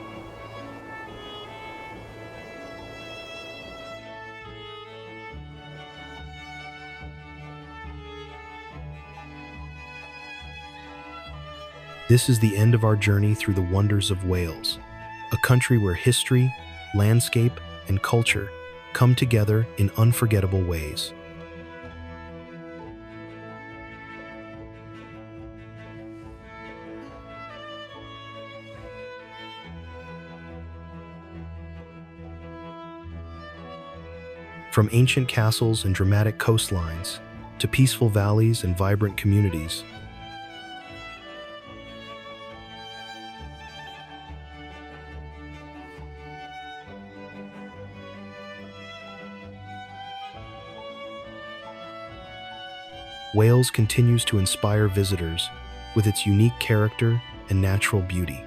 This is the end of our journey through the wonders of Wales, a country where history, landscape, and culture come together in unforgettable ways. From ancient castles and dramatic coastlines to peaceful valleys and vibrant communities, Wales continues to inspire visitors with its unique character and natural beauty.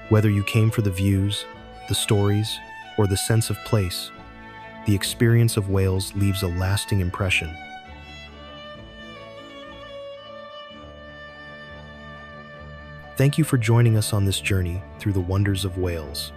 Whether you came for the views, the stories, or the sense of place, the experience of Wales leaves a lasting impression. Thank you for joining us on this journey through the wonders of Wales.